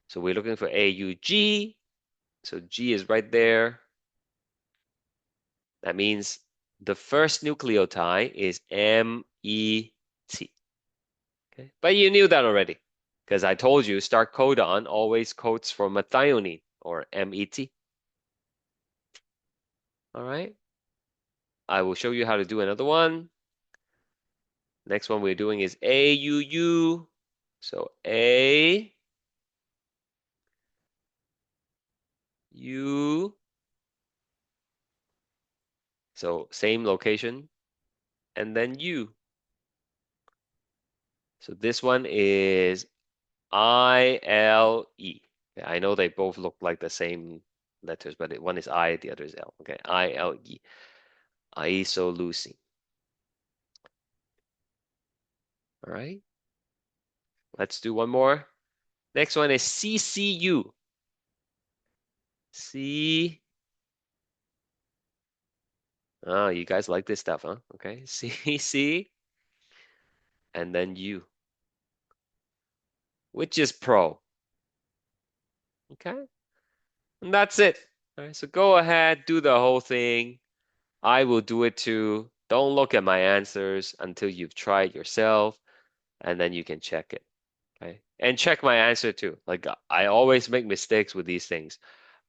So we're looking for AUG, so G is right there. That means the first nucleotide is MET. Okay, but you knew that already because I told you start codon always codes for methionine or MET. All right. I will show you how to do another one. Next one we're doing is AUU. So A, U. So same location. And then U. So this one is ILE. Okay, I know they both look like the same letters, but one is I, the other is L. Okay, ILE. Isoleucine. All right. Let's do one more. Next one is CCU. C. Oh, you guys like this stuff, huh? Okay. CC. And then U. Which is pro. Okay. And that's it. All right. So go ahead, do the whole thing. I will do it too. Don't look at my answers until you've tried yourself, and then you can check it. Okay. And check my answer too. Like I always make mistakes with these things.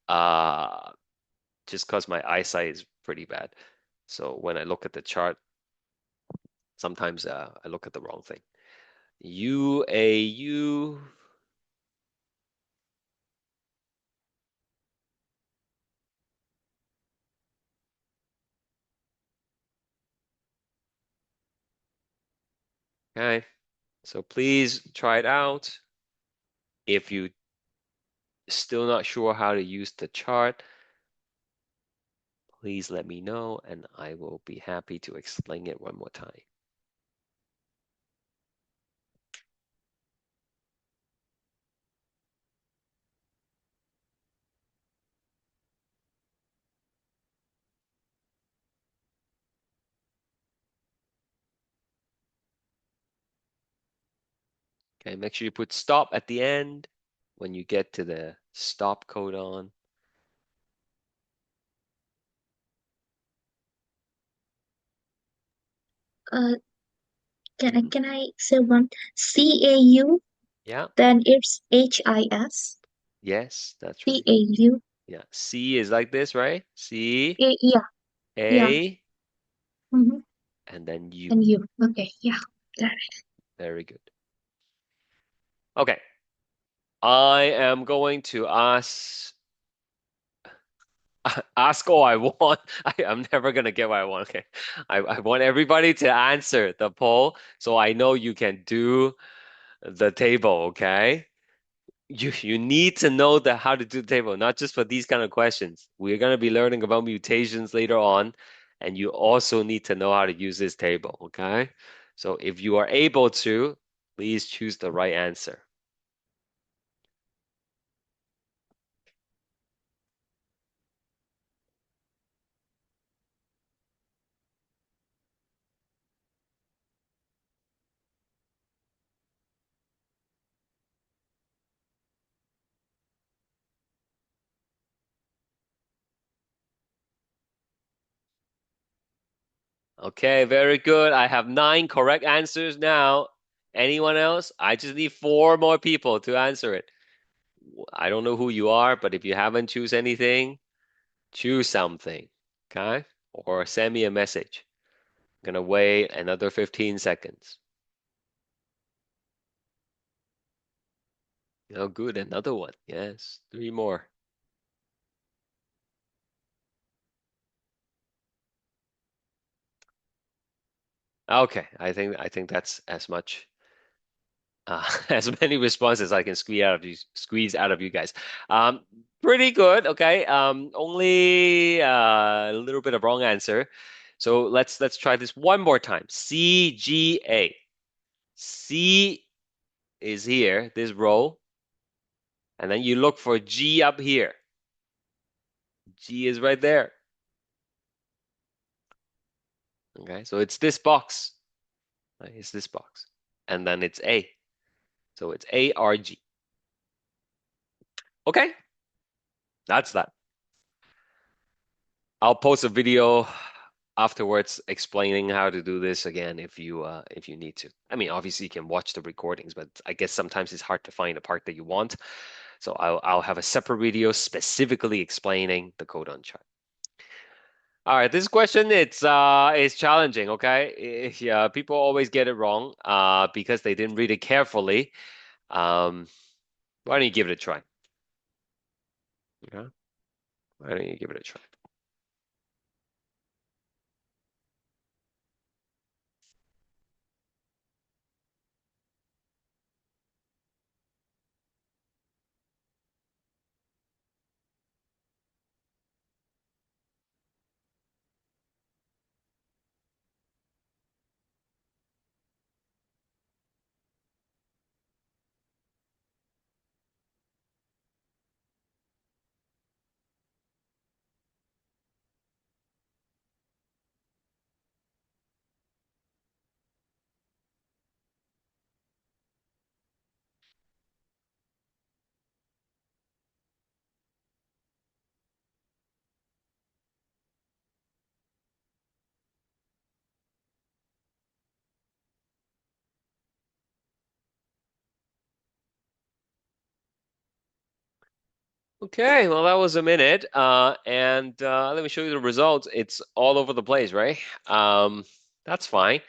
Just because my eyesight is pretty bad. So when I look at the chart, sometimes I look at the wrong thing. UAU. Okay, so please try it out. If you still not sure how to use the chart, please let me know and I will be happy to explain it one more time. Okay, make sure you put stop at the end when you get to the stop codon. Uh, can I say one? CAU, Yeah, then it's HIS. yes, that's right. CAU. Yeah, C is like this, right? C, Yeah, yeah. A, Mm-hmm. and then U. And U. Okay, yeah. Got it. Very good. Okay, I am going to ask all I want. I'm never gonna get what I want. Okay, I want everybody to answer the poll so I know you can do the table. Okay, you need to know how to do the table, not just for these kind of questions. We're gonna be learning about mutations later on, and you also need to know how to use this table. Okay, so if you are able to, please choose the right answer. Okay, very good. I have 9 correct answers now. Anyone else? I just need 4 more people to answer it. I don't know who you are, but if you haven't choose anything, choose something, okay? Or send me a message. I'm gonna wait another 15 seconds. Oh, good, another one. Yes, 3 more. Okay, I think that's as much as many responses I can squeeze out of you guys. Um, Pretty good. Okay. Only a little bit of wrong answer. So let's try this one more time. CGA. C is here, this row, and then you look for G up here. G is right there. Okay, so it's this box. Right? It's this box, and then it's A. So it's ARG. Okay, that's that. I'll post a video afterwards explaining how to do this again if you need to. I mean, obviously you can watch the recordings, but I guess sometimes it's hard to find the part that you want. So I'll have a separate video specifically explaining the codon chart. All right, this question it's challenging, okay? Yeah, people always get it wrong because they didn't read it carefully. Why don't you give it a try? Okay? Why don't you give it a try? Okay, well, that was a minute. And let me show you the results. It's all over the place, right? That's fine.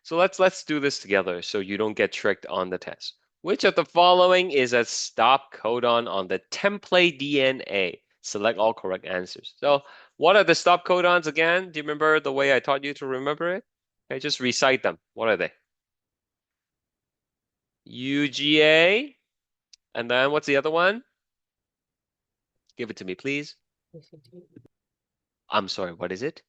So let's do this together so you don't get tricked on the test. Which of the following is a stop codon on the template DNA? Select all correct answers. So what are the stop codons again? Do you remember the way I taught you to remember it? Okay, just recite them. What are they? UGA, and then what's the other one? Give it to me, please. I'm sorry, what is it?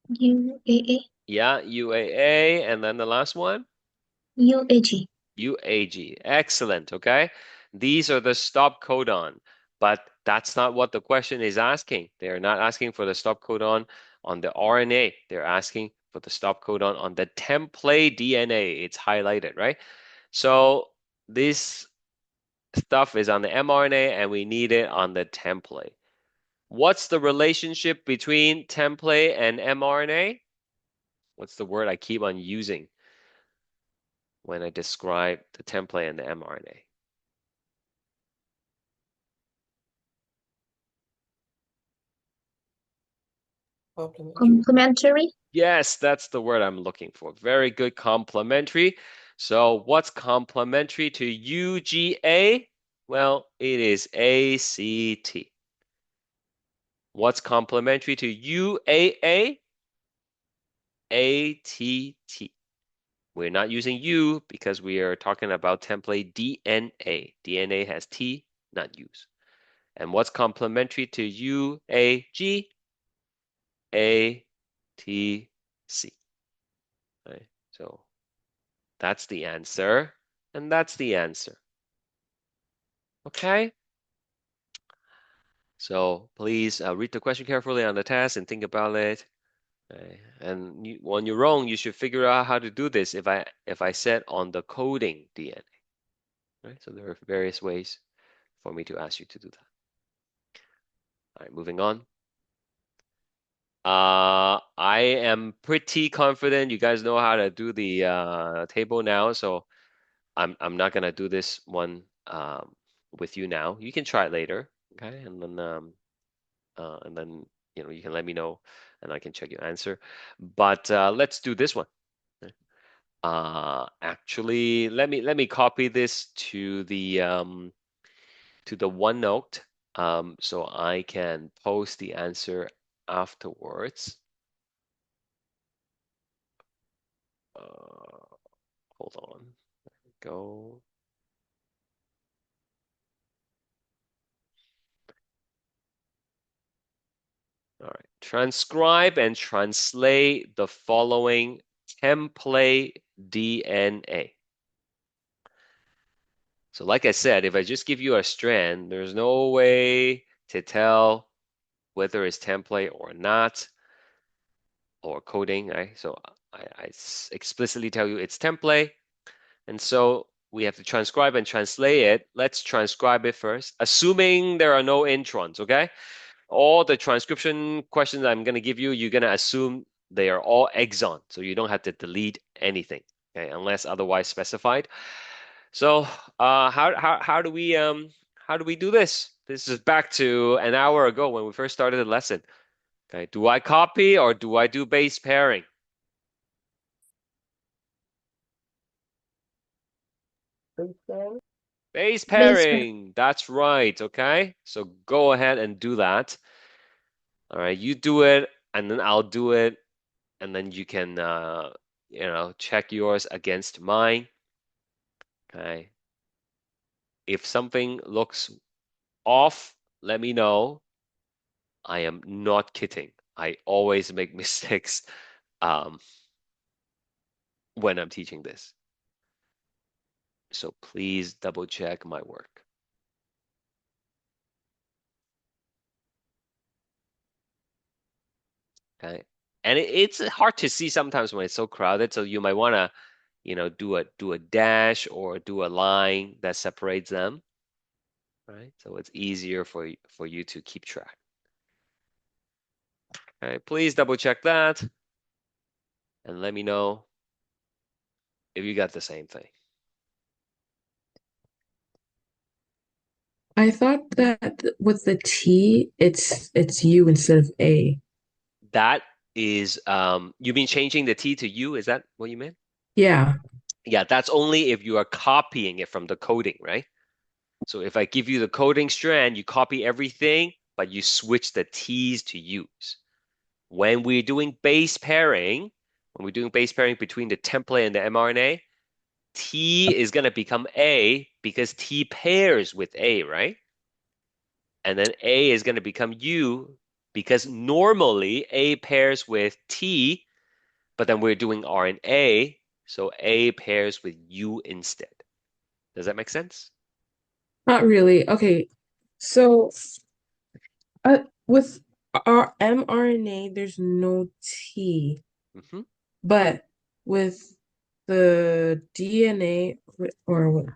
UAA. Yeah, UAA, and then the last one? UAG. UAG. Excellent, okay? These are the stop codon, but that's not what the question is asking. They're not asking for the stop codon on the RNA. They're asking for the stop codon on the template DNA. It's highlighted, right? So this stuff is on the mRNA and we need it on the template. What's the relationship between template and mRNA? What's the word I keep on using when I describe the template and the mRNA? Complementary. Yes, that's the word I'm looking for. Very good, complementary. So what's complementary to UGA? Well, it is ACT. What's complementary to UAA? ATT. We're not using U because we are talking about template DNA. DNA has T, not U's. And what's complementary to UAG? ATC. Right? So that's the answer, and that's the answer. Okay? So please read the question carefully on the test and think about it. Okay? And on your own, you should figure out how to do this if I said on the coding DNA. Right? So there are various ways for me to ask you to do that. All right, moving on. I am pretty confident you guys know how to do the table now, so I'm not gonna do this one with you now. You can try it later, okay? And then you can let me know, and I can check your answer. But let's do this one. Actually, let me copy this to the OneNote, so I can post the answer afterwards. Hold on. There we go. All right. Transcribe and translate the following template DNA. So like I said, if I just give you a strand, there's no way to tell whether it's template or not, or coding, right? So I explicitly tell you it's template. And so we have to transcribe and translate it. Let's transcribe it first, assuming there are no introns, okay? All the transcription questions I'm going to give you, you're going to assume they are all exon, so you don't have to delete anything, okay, unless otherwise specified. So how do we do this? This is back to an hour ago when we first started the lesson. Okay, do I copy or do I do base pairing? Base pairing, that's right, okay? So go ahead and do that. All right, you do it, and then I'll do it, and then you can, check yours against mine. Okay. If something looks off, let me know. I am not kidding. I always make mistakes when I'm teaching this. So please double check my work. Okay. And it's hard to see sometimes when it's so crowded, so you might want to, do a dash or do a line that separates them, right? So it's easier for you to keep track. Okay, please double check that and let me know if you got the same thing. I thought that with the T, it's U instead of A. That is, you mean changing the T to U? Is that what you meant? Yeah. Yeah, that's only if you are copying it from the coding, right? So if I give you the coding strand, you copy everything, but you switch the T's to U's. When we're doing base pairing, between the template and the mRNA, T is going to become A because T pairs with A, right? And then A is going to become U because normally A pairs with T, but then we're doing RNA, so A pairs with U instead. Does that make sense? Not really. Okay. So with our mRNA, there's no T, Hmm. but with the DNA or what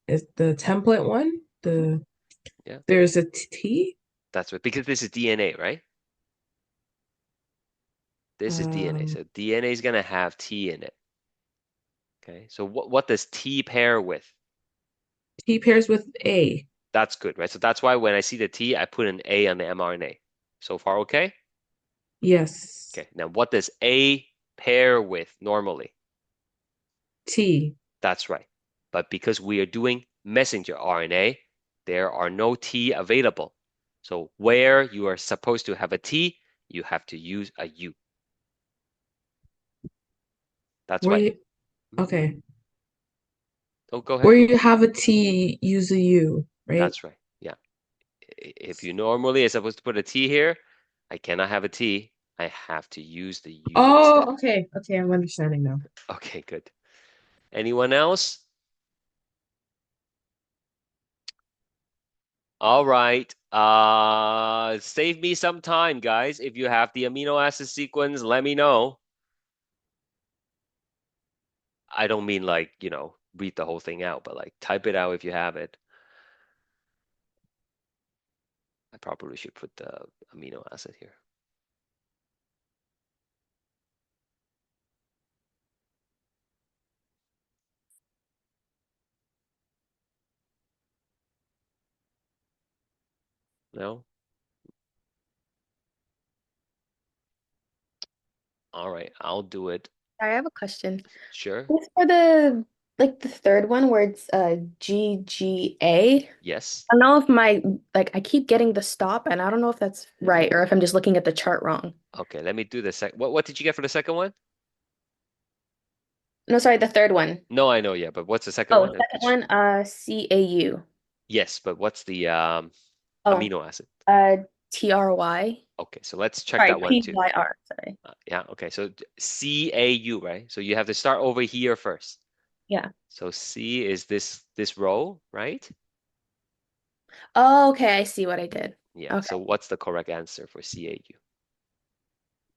is the template one, Yeah, there's a T. that's right. Because this is DNA, right? This is DNA. Um, So DNA is going to have T in it. Okay. So what does T pair with? T pairs with A. That's good, right? So that's why when I see the T, I put an A on the mRNA. So far, okay? Yes. Okay. Now, what does A pair with normally? T. That's right. But because we are doing messenger RNA, there are no T available. So where you are supposed to have a T, you have to use a U. That's Where why. you okay. Oh, go ahead. Where you have a T, use a U, right? That's right. Yeah. If you normally are supposed to put a T here, I cannot have a T. I have to use the U instead. Oh, okay. Okay, I'm understanding now. Okay, good. Anyone else? All right. Save me some time, guys. If you have the amino acid sequence, let me know. I don't mean like, read the whole thing out, but like type it out if you have it. I probably should put the amino acid here. No? All right, I'll do it. Sorry, I have a question. Sure. What's for the third one where it's GGA? Yes. I don't know if I keep getting the stop and I don't know if that's right or if I'm just looking at the chart wrong. Okay, let me do the second. What did you get for the second one? No, sorry, the third one. No, I know, yeah, but what's the second Oh, one? second one, CAU. Yes, but what's the Oh, amino acid? TRY. Okay, so let's check Sorry, that one too. PYR. Sorry. Yeah, okay, so CAU, right? So you have to start over here first. Yeah. So C is this row, right? Oh, okay, I see what I did. Yeah, Okay. so what's the correct answer for CAU?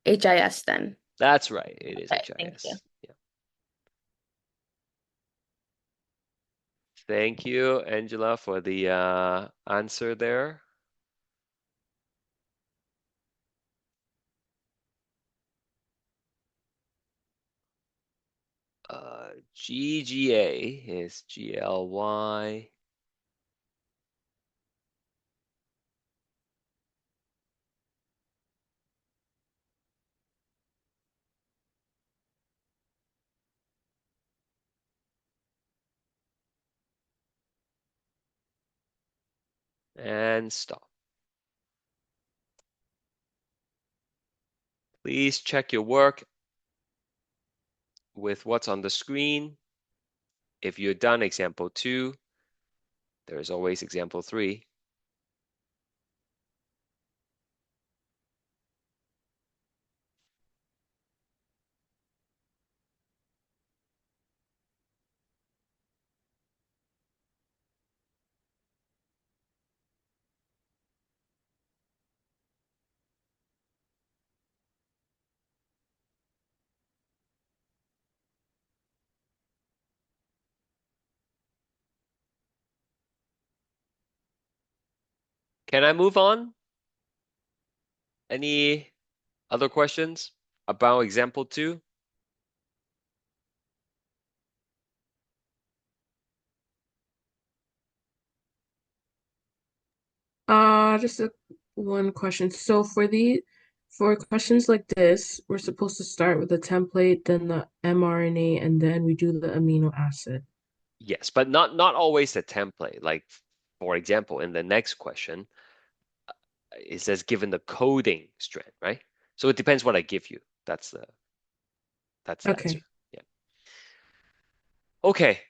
HIS then. That's right, it is Okay, thank you. HIS. Yeah. Thank you, Angela, for the answer there. GGA is GLY. And stop. Please check your work with what's on the screen. If you're done example 2, there is always example 3. Can I move on? Any other questions about example 2? Just one question. So for questions like this, we're supposed to start with the template, then the mRNA, and then we do the amino acid. Yes, but not always the template. Like, for example, in the next question, it says given the coding strand, right? So it depends what I give you. That's the answer. Okay. Yeah. Okay.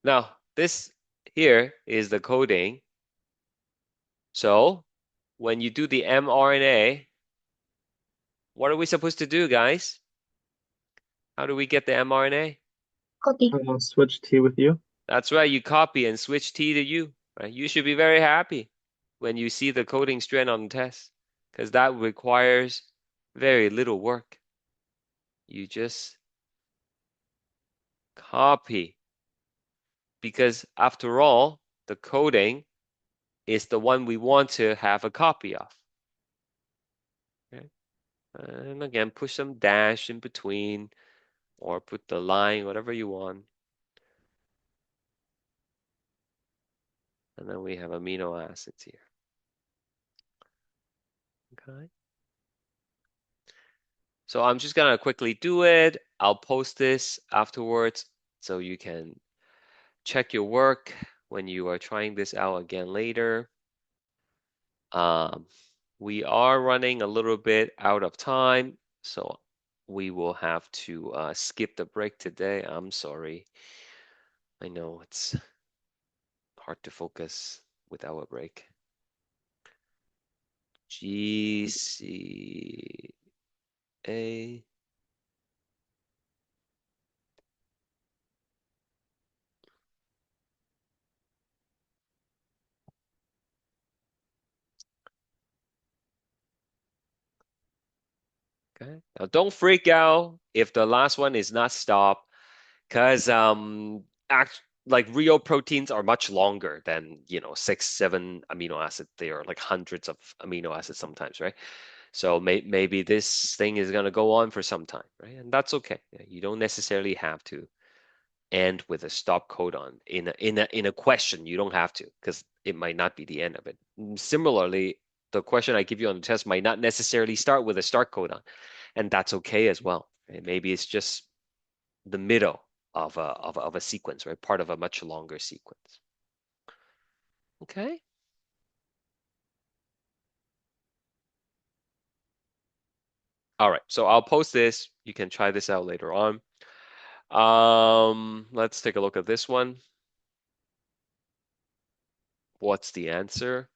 Now this here is the coding. So when you do the mRNA, what are we supposed to do, guys? How do we get the mRNA? Copy. I'll switch T with you. That's right, you copy and switch T to U, right? You should be very happy when you see the coding strand on the test, because that requires very little work. You just copy, because after all, the coding is the one we want to have a copy of. Okay? And again, push some dash in between, or put the line, whatever you want. And then we have amino acids here. Okay. So I'm just gonna quickly do it. I'll post this afterwards so you can check your work when you are trying this out again later. We are running a little bit out of time, so we will have to skip the break today. I'm sorry. I know it's hard to focus without a break. GCA. Okay. Now don't freak out if the last one is not stopped, because like real proteins are much longer than 6, 7 amino acids. They are like hundreds of amino acids sometimes, right? So maybe this thing is gonna go on for some time, right? And that's okay. You don't necessarily have to end with a stop codon in a question. You don't have to, because it might not be the end of it. Similarly, the question I give you on the test might not necessarily start with a start codon, and that's okay as well. Right? Maybe it's just the middle of a sequence, right? Part of a much longer sequence. Okay. All right, so I'll post this. You can try this out later on. Let's take a look at this one. What's the answer?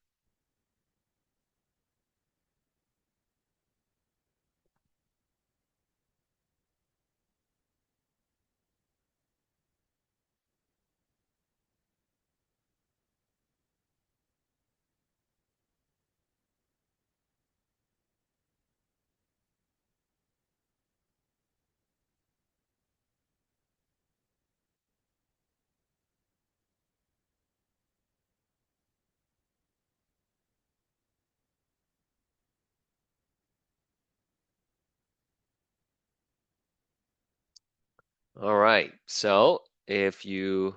All right, so if you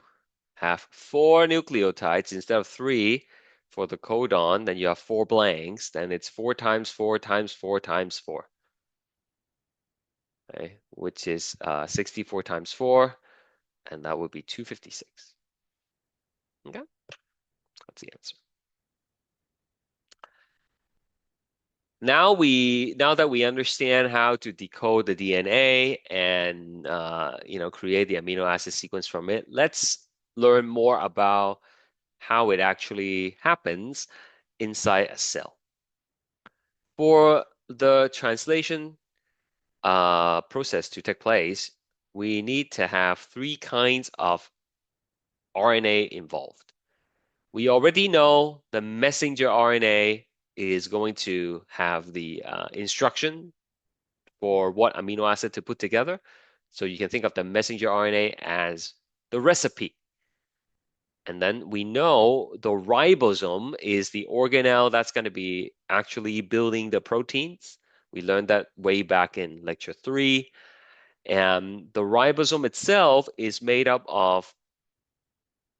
have 4 nucleotides instead of 3 for the codon, then you have 4 blanks, then it's 4 times 4 times 4 times 4. Okay, which is 64 times 4, and that would be 256. Okay, that's the answer. Now that we understand how to decode the DNA and create the amino acid sequence from it, let's learn more about how it actually happens inside a cell. For the translation process to take place, we need to have 3 kinds of RNA involved. We already know the messenger RNA is going to have the instruction for what amino acid to put together. So you can think of the messenger RNA as the recipe. And then we know the ribosome is the organelle that's going to be actually building the proteins. We learned that way back in lecture 3. And the ribosome itself is made up of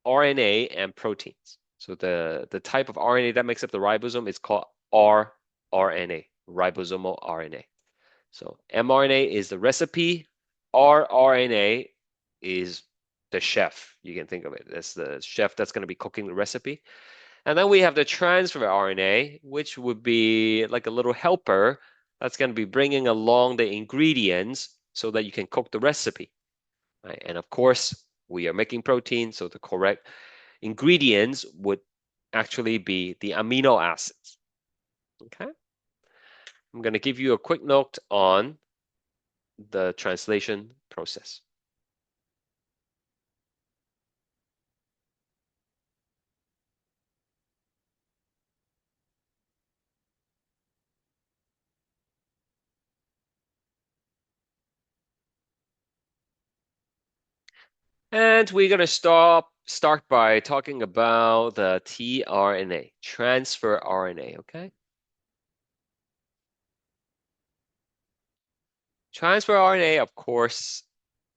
RNA and proteins. So the type of RNA that makes up the ribosome is called rRNA, ribosomal RNA. So mRNA is the recipe, rRNA is the chef. You can think of it as the chef that's going to be cooking the recipe. And then we have the transfer RNA, which would be like a little helper that's going to be bringing along the ingredients so that you can cook the recipe. Right? And of course, we are making protein, so the correct ingredients would actually be the amino acids. Okay. I'm going to give you a quick note on the translation process. And we're going to start by talking about the tRNA, transfer RNA, okay? Transfer RNA, of course,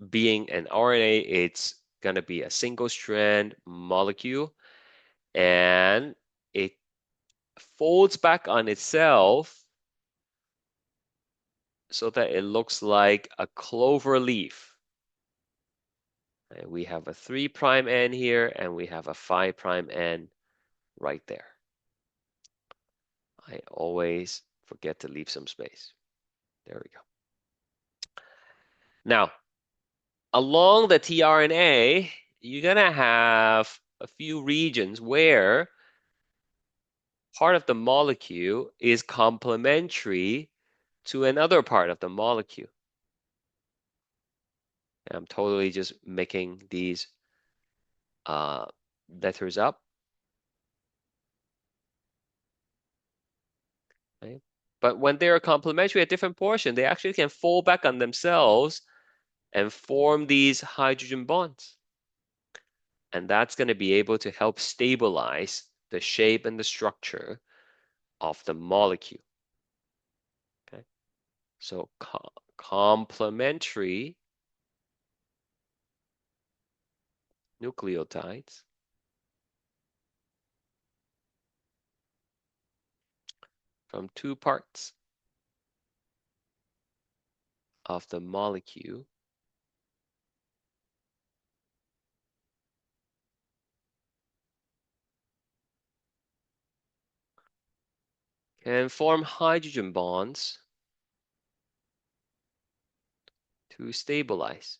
being an RNA, it's going to be a single strand molecule, and it folds back on itself so that it looks like a clover leaf. And we have a 3' end here, and we have a 5' end right there. I always forget to leave some space. There we go. Now, along the tRNA, you're going to have a few regions where part of the molecule is complementary to another part of the molecule. I'm totally just making these letters up. Right? But when they're complementary at different portions, they actually can fold back on themselves and form these hydrogen bonds. And that's going to be able to help stabilize the shape and the structure of the molecule. Okay, so complementary nucleotides from two parts of the molecule can form hydrogen bonds to stabilize.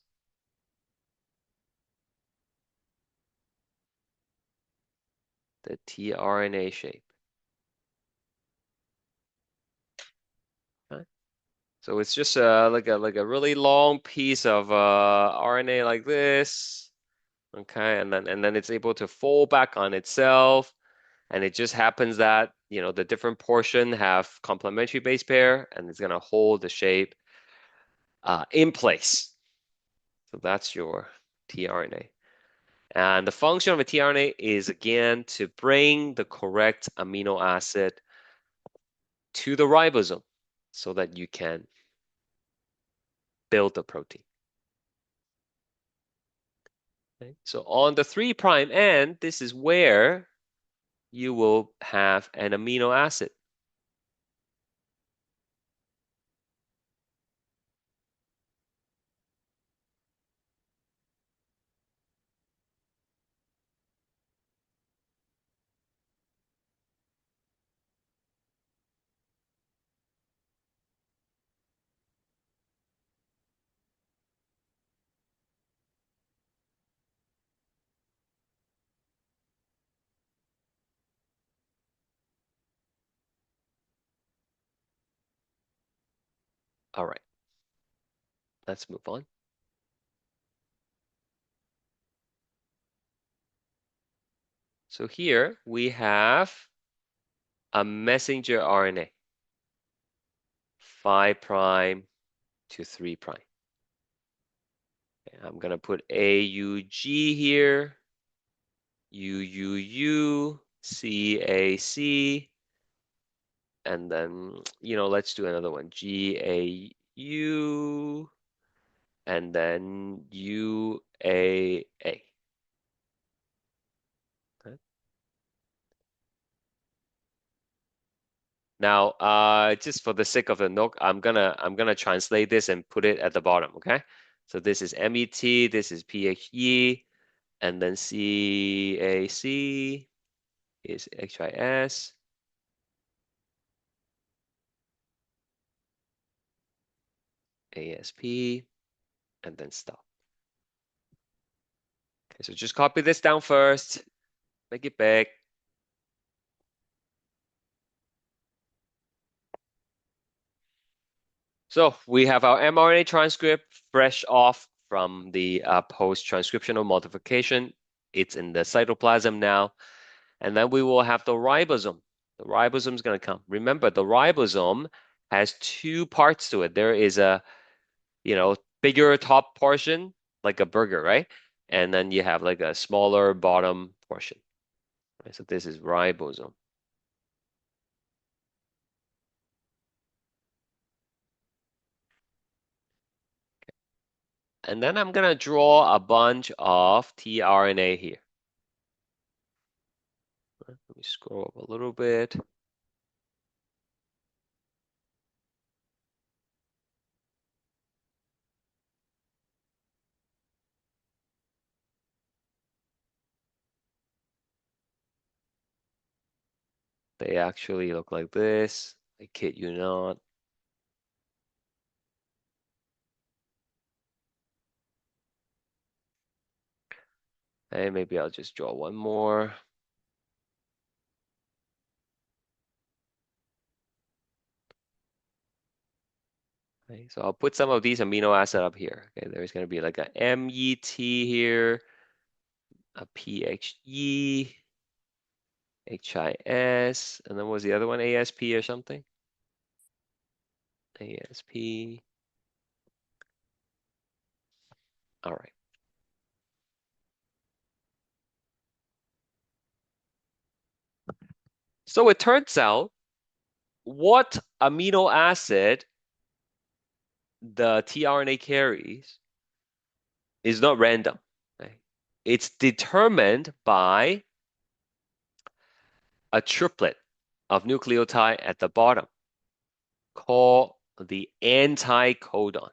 The tRNA shape. Okay. So it's just like a really long piece of RNA like this. Okay, and then it's able to fold back on itself, and it just happens that the different portion have complementary base pair, and it's gonna hold the shape in place. So that's your tRNA. And the function of a tRNA is again to bring the correct amino acid to the ribosome so that you can build the protein. Okay. So on the 3' end, this is where you will have an amino acid. All right, let's move on. So here we have a messenger RNA, 5' to 3'. I'm gonna put AUG here, UUU, CAC, and then let's do another one, GAU, and then UAA. Okay. Now, just for the sake of the note, I'm gonna translate this and put it at the bottom. Okay, so this is MET, this is PHE, and then CAC is HIS. ASP, and then stop. Okay, so just copy this down first, make it big. So we have our mRNA transcript fresh off from the post-transcriptional modification. It's in the cytoplasm now. And then we will have the ribosome. The ribosome is going to come. Remember, the ribosome has two parts to it. There is a, bigger top portion, like a burger, right? And then you have like a smaller bottom portion. Right? So this is ribosome. And then I'm going to draw a bunch of tRNA here. Let me scroll up a little bit. They actually look like this. I kid you not. Hey, maybe I'll just draw one more. Okay, so I'll put some of these amino acid up here. Okay, there's going to be like a MET here, a PHE, HIS, and then what was the other one? ASP or something? ASP. All right. So it turns out what amino acid the tRNA carries is not random. Okay? It's determined by a triplet of nucleotide at the bottom called the anticodon.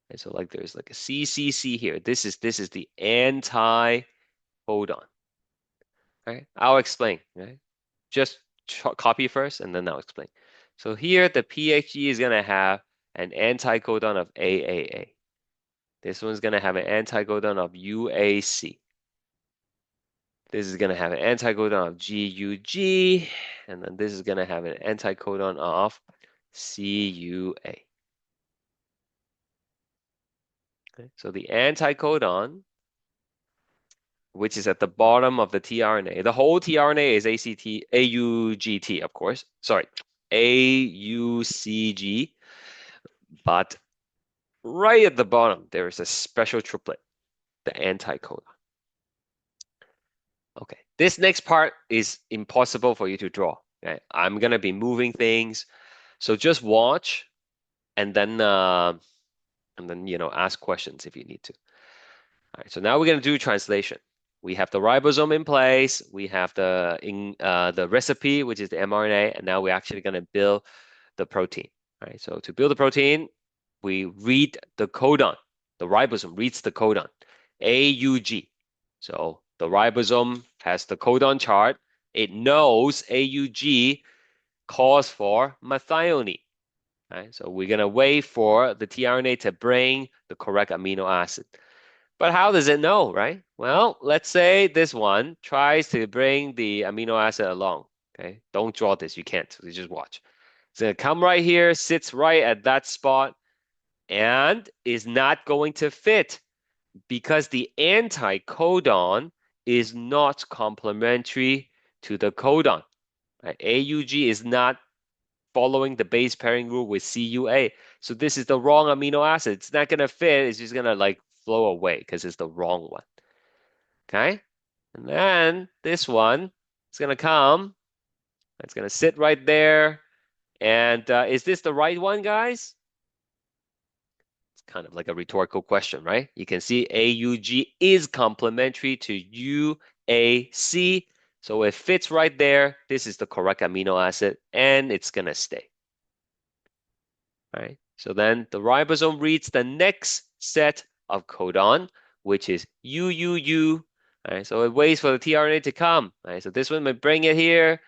And so like there's like a CCC here. This is the anticodon. Right? I'll explain. Right? Just copy first and then I'll explain. So here the PHE is gonna have an anticodon of AAA. This one's gonna have an anticodon of UAC. This is gonna have an anticodon of GUG, and then this is gonna have an anticodon of CUA. Okay, so the anticodon, which is at the bottom of the tRNA, the whole tRNA is AUGT, of course. Sorry, AUCG, but right at the bottom, there is a special triplet, the anticodon. Okay, this next part is impossible for you to draw. Okay? I'm gonna be moving things, so just watch and then ask questions if you need to. All right, so now we're gonna do translation. We have the ribosome in place. We have the recipe, which is the mRNA, and now we're actually gonna build the protein. All right, so to build the protein, we read the codon. The ribosome reads the codon, AUG. So the ribosome has the codon chart. It knows AUG calls for methionine. Right? So we're gonna wait for the tRNA to bring the correct amino acid. But how does it know, right? Well, let's say this one tries to bring the amino acid along. Okay, don't draw this, you can't. You just watch. It's gonna come right here, sits right at that spot, and is not going to fit because the anticodon is not complementary to the codon. Right? AUG is not following the base pairing rule with CUA. So this is the wrong amino acid. It's not going to fit. It's just going to like flow away because it's the wrong one. Okay? And then this one is going to come. It's going to sit right there. And is this the right one, guys? It's kind of like a rhetorical question, right? You can see AUG is complementary to UAC. So it fits right there. This is the correct amino acid, and it's going to stay. All right. So then the ribosome reads the next set of codon, which is UUU. All right. So it waits for the tRNA to come. All right. So this one may bring it here,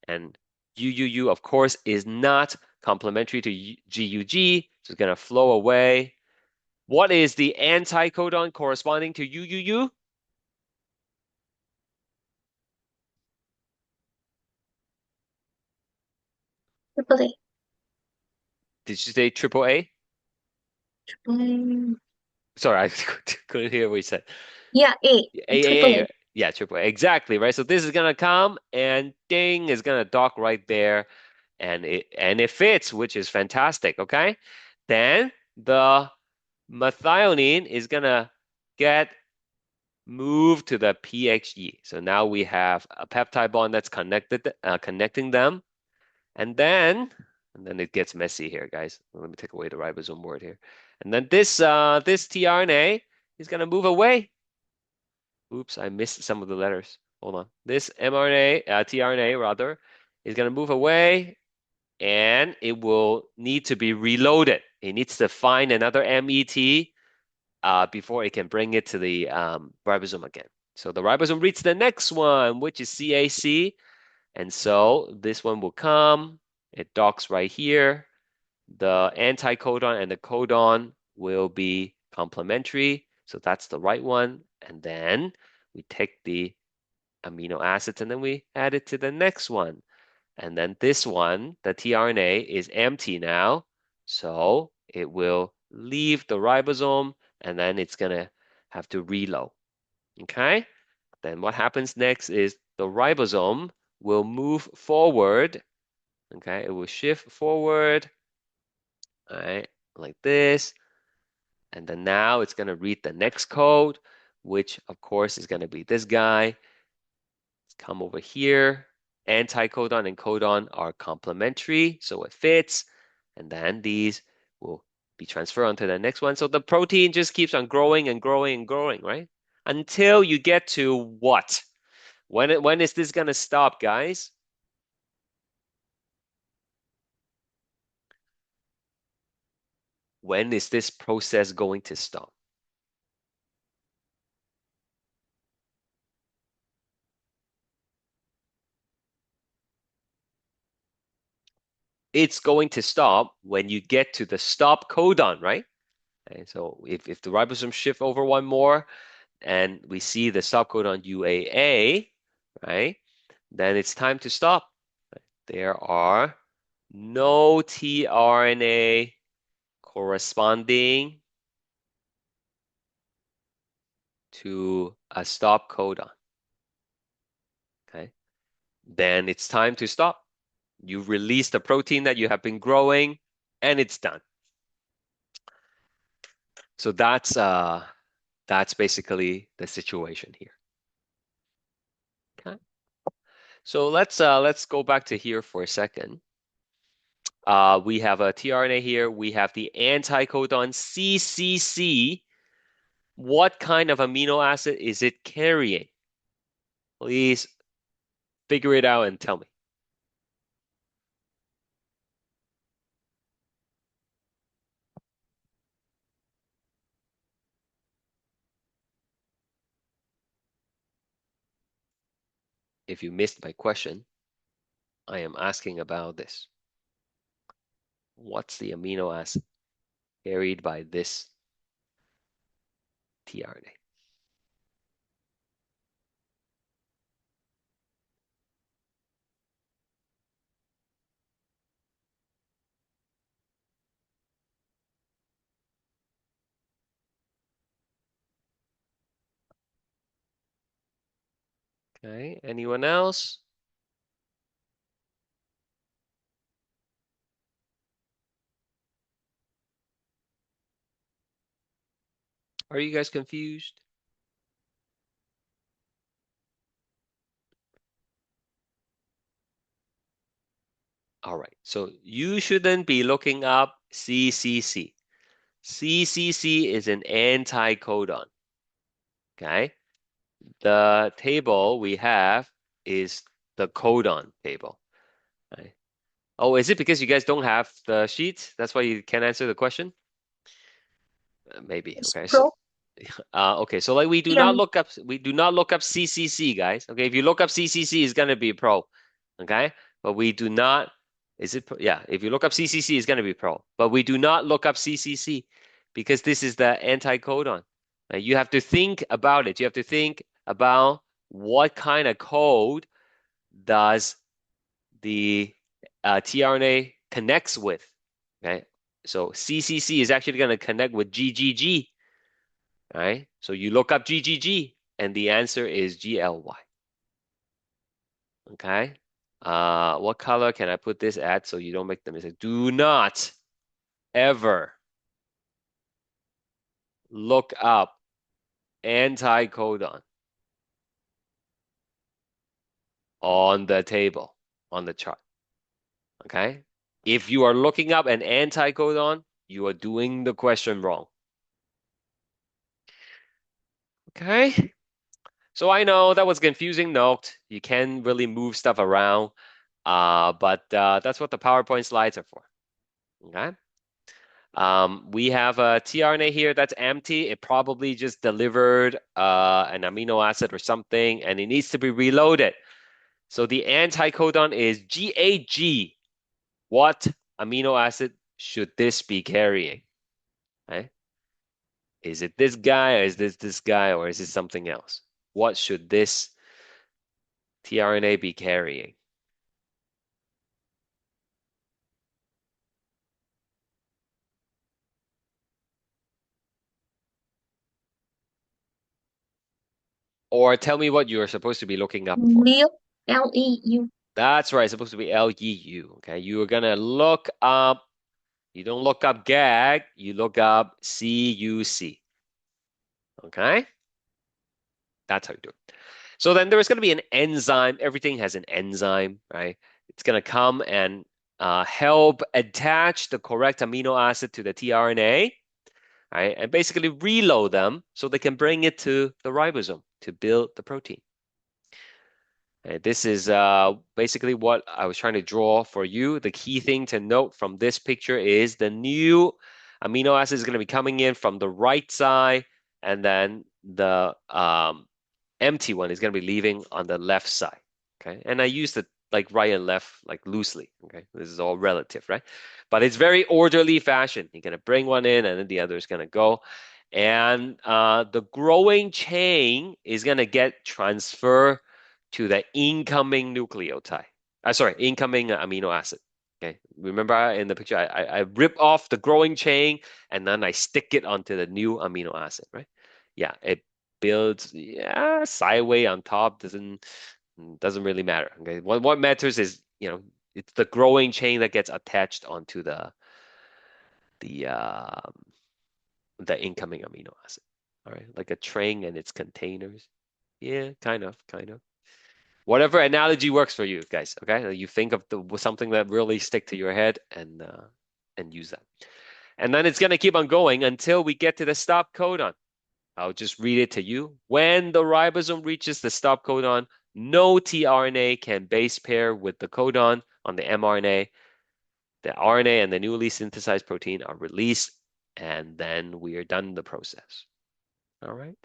and UUU, of course, is not complementary to GUG, so it's going to flow away. What is the anticodon corresponding to UUU? AAA. Did you say triple A? Um, Sorry, I couldn't hear what you said. yeah, triple A. Yeah, triple A. Exactly, right? So this is gonna come and ding is gonna dock right there, and it fits, which is fantastic. Okay, then the methionine is gonna get moved to the PHE. So now we have a peptide bond that's connecting them, and then it gets messy here, guys. Let me take away the ribosome word here, and then this tRNA is gonna move away. Oops, I missed some of the letters. Hold on. This mRNA, tRNA rather, is going to move away and it will need to be reloaded. It needs to find another MET before it can bring it to the ribosome again. So the ribosome reads the next one, which is CAC. And so this one will come. It docks right here. The anticodon and the codon will be complementary. So that's the right one. And then we take the amino acids and then we add it to the next one. And then this one, the tRNA, is empty now. So it will leave the ribosome and then it's going to have to reload. Okay? Then what happens next is the ribosome will move forward. Okay? It will shift forward. All right? Like this. And then now it's going to read the next code, which of course is going to be this guy. Let's come over here. Anticodon and codon are complementary, so it fits. And then these will be transferred onto the next one. So the protein just keeps on growing and growing and growing, right? Until you get to what? When is this going to stop, guys? When is this process going to stop? It's going to stop when you get to the stop codon, right? And so if the ribosome shift over one more and we see the stop codon UAA, right? Then it's time to stop. There are no tRNA corresponding to a stop codon. Okay. Then it's time to stop. You release the protein that you have been growing and it's done. So that's basically the situation here. Okay. So let's go back to here for a second. We have a tRNA here. We have the anticodon CCC. What kind of amino acid is it carrying? Please figure it out and tell me. If you missed my question, I am asking about this. What's the amino acid carried by this tRNA? Okay, anyone else? Are you guys confused? All right, so you shouldn't be looking up CCC. CCC is an anticodon. Okay, the table we have is the codon table. Right? Oh, is it because you guys don't have the sheet? That's why you can't answer the question? Maybe. Okay. So, okay. So like we do not look up CCC, guys. Okay. If you look up CCC, it's gonna be pro. Okay. But we do not. Is it? Yeah. If you look up CCC, it's gonna be pro. But we do not look up CCC because this is the anticodon. Right? You have to think about it. You have to think about what kind of code does the tRNA connects with. Okay. So CCC is actually going to connect with GGG, right? So you look up GGG, and the answer is GLY. Okay. What color can I put this at so you don't make the mistake? Do not ever look up anticodon on the table, on the chart. Okay? If you are looking up an anticodon, you are doing the question wrong. Okay? So I know that was confusing note. You can really move stuff around, but that's what the PowerPoint slides are for. Okay? We have a tRNA here that's empty. It probably just delivered an amino acid or something, and it needs to be reloaded. So the anticodon is GAG. What amino acid should this be carrying? Okay? Is it this guy, or is this guy, or is it something else? What should this tRNA be carrying? Or tell me what you're supposed to be looking up for. Leu, Leu. That's right, it's supposed to be LEU. Okay, you are gonna look up, you don't look up GAG, you look up CUC. Okay? That's how you do it. So then there's gonna be an enzyme. Everything has an enzyme, right? It's gonna come and help attach the correct amino acid to the tRNA, right? And basically reload them so they can bring it to the ribosome to build the protein. This is basically what I was trying to draw for you. The key thing to note from this picture is the new amino acid is going to be coming in from the right side, and then the empty one is going to be leaving on the left side. Okay, and I use the like right and left like loosely. Okay, this is all relative, right? But it's very orderly fashion. You're going to bring one in, and then the other is going to go. And the growing chain is going to get transferred to the incoming nucleotide. Incoming amino acid. Okay, remember in the picture, I rip off the growing chain and then I stick it onto the new amino acid, right? Yeah, it builds sideways on top. Doesn't really matter. Okay, what matters is it's the growing chain that gets attached onto the incoming amino acid. All right, like a train and its containers. Yeah, kind of. Whatever analogy works for you guys, okay? You think of something that really stick to your head and use that. And then it's gonna keep on going until we get to the stop codon. I'll just read it to you. When the ribosome reaches the stop codon, no tRNA can base pair with the codon on the mRNA. The RNA and the newly synthesized protein are released, and then we are done the process. All right?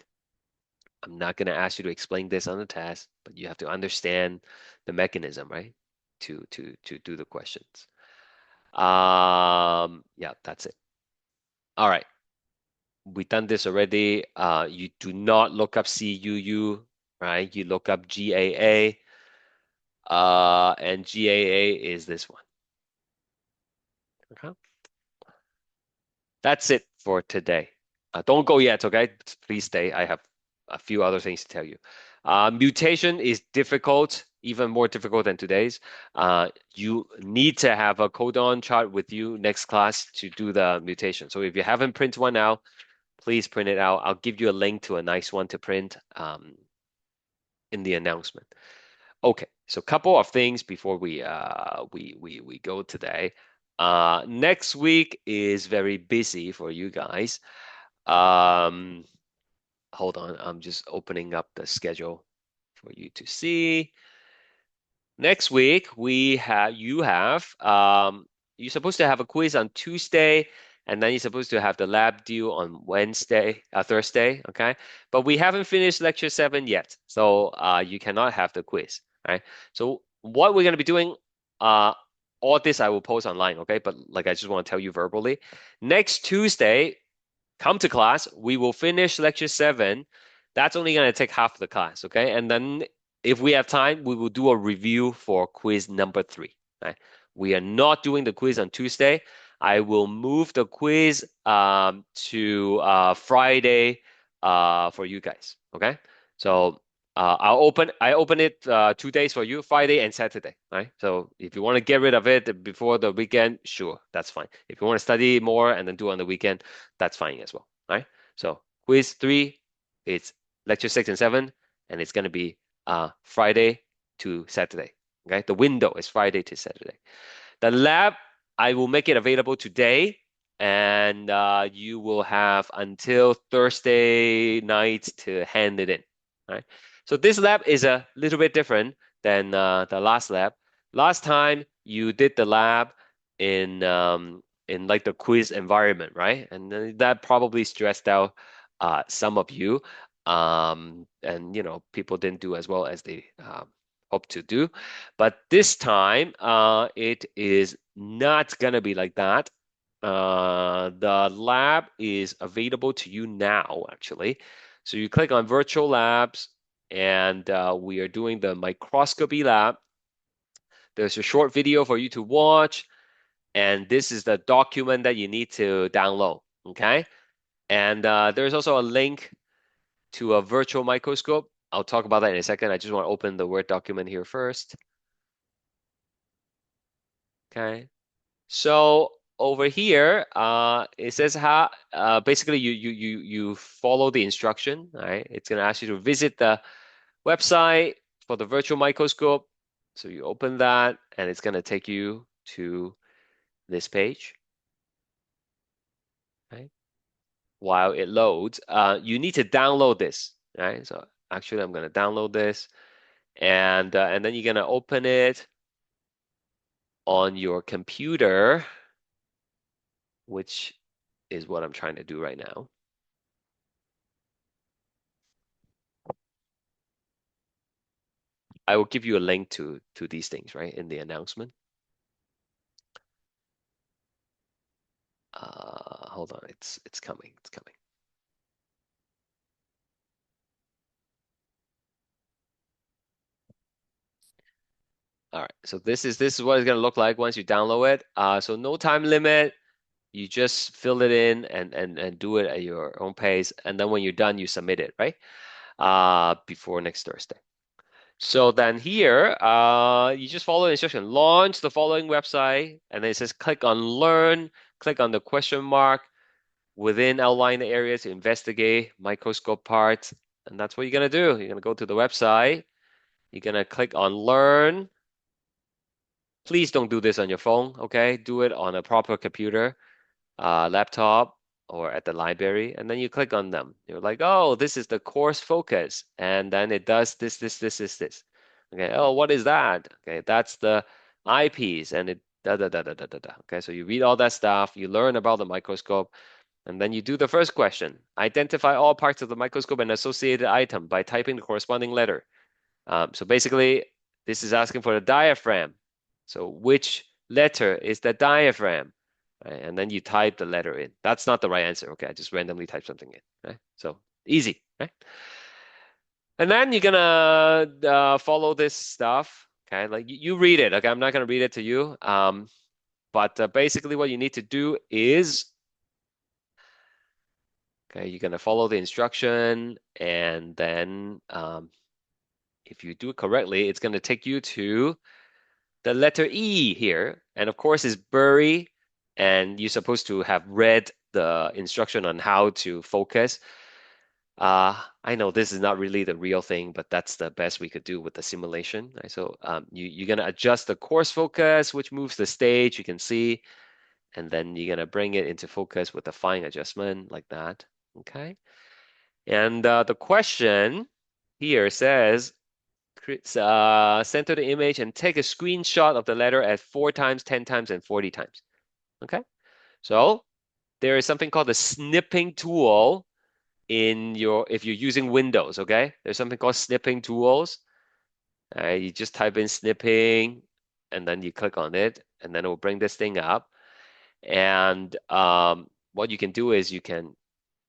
I'm not going to ask you to explain this on the test, but you have to understand the mechanism, right? To do the questions. Yeah, that's it. All right. We've done this already. You do not look up CUU, right? You look up GAA. And GAA is this one. Okay. That's it for today. Don't go yet, okay? Please stay. I have a few other things to tell you. Mutation is difficult, even more difficult than today's. You need to have a codon chart with you next class to do the mutation. So if you haven't printed one out, please print it out. I'll give you a link to a nice one to print in the announcement. Okay, so a couple of things before we go today. Next week is very busy for you guys. Hold on, I'm just opening up the schedule for you to see. Next week you're supposed to have a quiz on Tuesday, and then you're supposed to have the lab due on Thursday, okay? But we haven't finished lecture 7 yet, so you cannot have the quiz, right? So what we're gonna be doing, all this I will post online, okay? But like I just want to tell you verbally, next Tuesday, come to class. We will finish lecture 7. That's only going to take half the class, okay? And then if we have time, we will do a review for quiz number 3. Right? We are not doing the quiz on Tuesday. I will move the quiz to Friday for you guys. Okay, so I open it 2 days for you, Friday and Saturday. Right. So if you want to get rid of it before the weekend, sure, that's fine. If you want to study more and then do it on the weekend, that's fine as well. Right. So quiz 3, it's lecture 6 and 7, and it's gonna be Friday to Saturday. Okay, the window is Friday to Saturday. The lab, I will make it available today, and you will have until Thursday night to hand it in. Right. So this lab is a little bit different than the last lab. Last time you did the lab in like the quiz environment, right? And that probably stressed out some of you. And you know, people didn't do as well as they hope to do. But this time, it is not gonna be like that. The lab is available to you now, actually. So you click on Virtual Labs, and we are doing the microscopy lab. There's a short video for you to watch, and this is the document that you need to download, okay? And there's also a link to a virtual microscope. I'll talk about that in a second. I just want to open the Word document here first. Okay. So over here, it says how basically you follow the instruction, right? It's gonna ask you to visit the website for the virtual microscope. So you open that, and it's gonna take you to this page. Right? While it loads, you need to download this, right? So actually, I'm gonna download this, and then you're gonna open it on your computer, which is what I'm trying to do right now. I will give you a link to these things, right, in the announcement. Hold on, it's coming, it's coming. All right, so this is what it's gonna look like once you download it. So no time limit. You just fill it in and do it at your own pace, and then when you're done, you submit it, right? Before next Thursday. So then here, you just follow the instruction. Launch the following website, and then it says click on Learn. Click on the question mark within outline area to investigate microscope parts, and that's what you're gonna do. You're gonna go to the website. You're gonna click on Learn. Please don't do this on your phone, okay? Do it on a proper computer, laptop, or at the library, and then you click on them. You're like, oh, this is the course focus, and then it does this. Okay, oh, what is that? Okay, that's the eyepiece, and it da. Okay, so you read all that stuff, you learn about the microscope, and then you do the first question. Identify all parts of the microscope and associated item by typing the corresponding letter. So basically, this is asking for the diaphragm. So which letter is the diaphragm? Right? And then you type the letter in. That's not the right answer. Okay, I just randomly type something in. Right? So easy, right? And then you're gonna follow this stuff. Okay, like you read it. Okay, I'm not gonna read it to you. But basically, what you need to do is, okay, you're gonna follow the instruction, and then if you do it correctly, it's gonna take you to the letter E here, and of course it's bury, and you're supposed to have read the instruction on how to focus. I know this is not really the real thing, but that's the best we could do with the simulation. Right? So you're gonna adjust the course focus, which moves the stage, you can see, and then you're gonna bring it into focus with the fine adjustment like that, okay? And the question here says, center the image and take a screenshot of the letter at 4 times, 10 times, and 40 times. Okay, so there is something called the snipping tool if you're using Windows. Okay, there's something called snipping tools. You just type in snipping, and then you click on it, and then it will bring this thing up. And what you can do is you can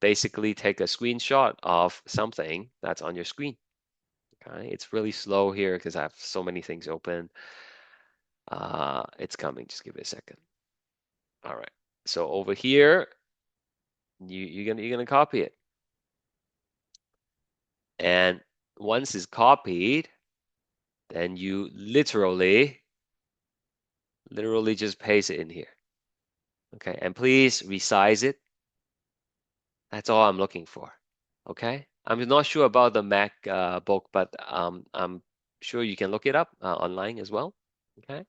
basically take a screenshot of something that's on your screen. Okay, it's really slow here because I have so many things open. It's coming, just give it a second. All right, So over here, you're gonna copy it. And once it's copied, then you literally just paste it in here. Okay, and please resize it. That's all I'm looking for. Okay, I'm not sure about the MacBook, but I'm sure you can look it up online as well. Okay.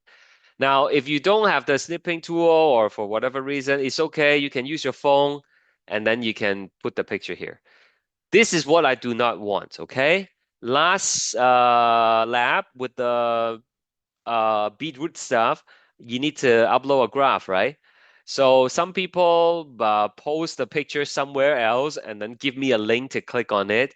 Now, if you don't have the snipping tool or for whatever reason, it's okay. You can use your phone and then you can put the picture here. This is what I do not want, okay? Last lab with the beetroot stuff, you need to upload a graph, right? So some people post the picture somewhere else and then give me a link to click on it.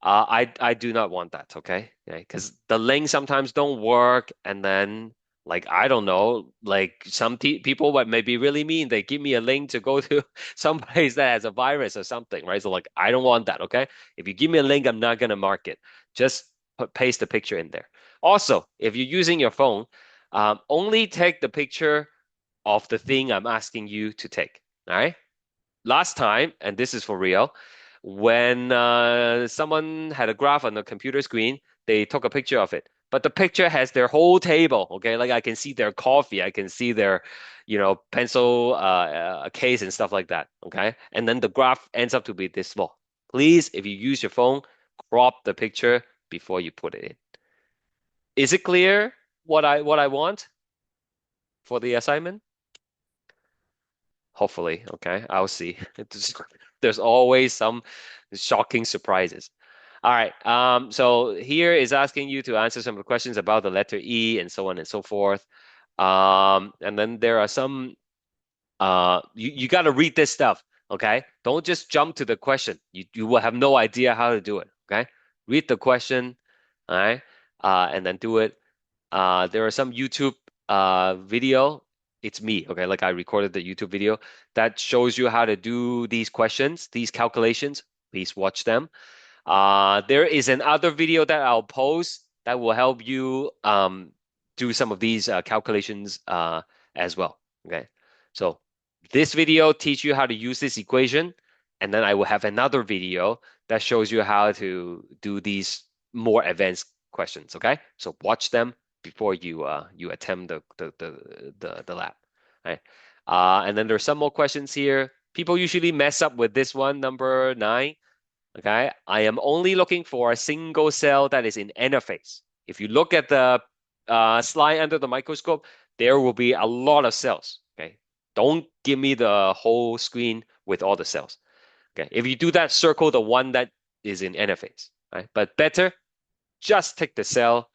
I do not want that, okay? Because the links sometimes don't work, and then like I don't know, like some people what may be really mean. They give me a link to go to some place that has a virus or something, right? So like I don't want that, okay? If you give me a link, I'm not gonna mark it. Just paste the picture in there. Also, if you're using your phone, only take the picture of the thing I'm asking you to take. All right? Last time, and this is for real, when someone had a graph on the computer screen, they took a picture of it. But the picture has their whole table, okay? Like I can see their coffee, I can see their, pencil case and stuff like that, okay? And then the graph ends up to be this small. Please, if you use your phone, crop the picture before you put it in. Is it clear what I want for the assignment? Hopefully, okay. I'll see. There's always some shocking surprises. All right. So here is asking you to answer some of the questions about the letter E and so on and so forth. And then there are some you got to read this stuff, okay? Don't just jump to the question. You will have no idea how to do it, okay? Read the question, all right? And then do it. There are some YouTube video. It's me, okay? Like I recorded the YouTube video that shows you how to do these questions, these calculations. Please watch them. There is another video that I'll post that will help you do some of these calculations as well, okay? So this video teach you how to use this equation, and then I will have another video that shows you how to do these more advanced questions, okay? So watch them before you attempt the lab, right? And then there's some more questions here. People usually mess up with this one, number 9. Okay, I am only looking for a single cell that is in anaphase. If you look at the slide under the microscope, there will be a lot of cells. Okay, don't give me the whole screen with all the cells. Okay, if you do that, circle the one that is in anaphase. Right, but better, just take the cell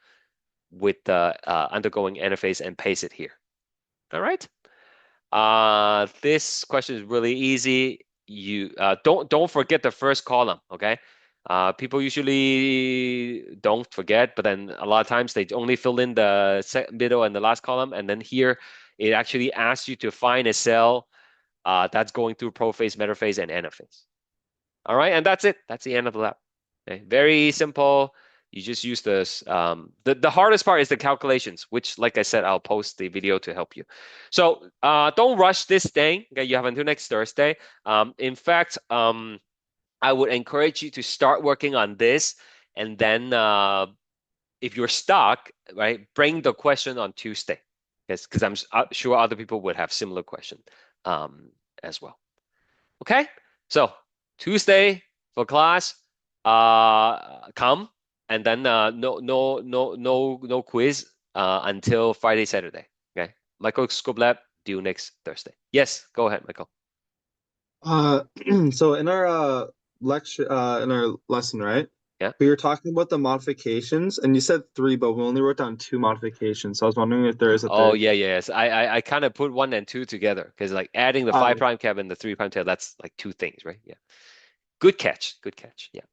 with the undergoing anaphase and paste it here. All right. This question is really easy. You don't forget the first column, okay? People usually don't forget, but then a lot of times they only fill in the middle and the last column, and then here it actually asks you to find a cell that's going through prophase, metaphase, and anaphase. All right, and that's it. That's the end of the lab. Okay, very simple. You just use this. The hardest part is the calculations, which, like I said, I'll post the video to help you. So don't rush this thing. Okay, you have until next Thursday. In fact, I would encourage you to start working on this, and then if you're stuck, right, bring the question on Tuesday, because I'm sure other people would have similar question as well. Okay, so Tuesday for class, come. And then no quiz until Friday, Saturday. Okay. Microscope lab due next Thursday. Yes, go ahead, Michael. So in our lecture, in our lesson, right? Yeah. We were talking about the modifications, and you said 3, but we only wrote down 2 modifications. So I was wondering if there is a Oh third. yeah, yes. I kind of put 1 and 2 together because like adding the 5' cap and the 3' tail, that's like 2 things, right? Yeah. Good catch. Good catch. Yeah.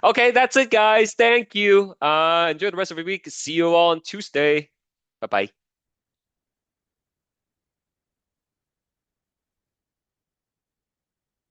Okay, that's it, guys. Thank you. Enjoy the rest of your week. See you all on Tuesday. Bye-bye.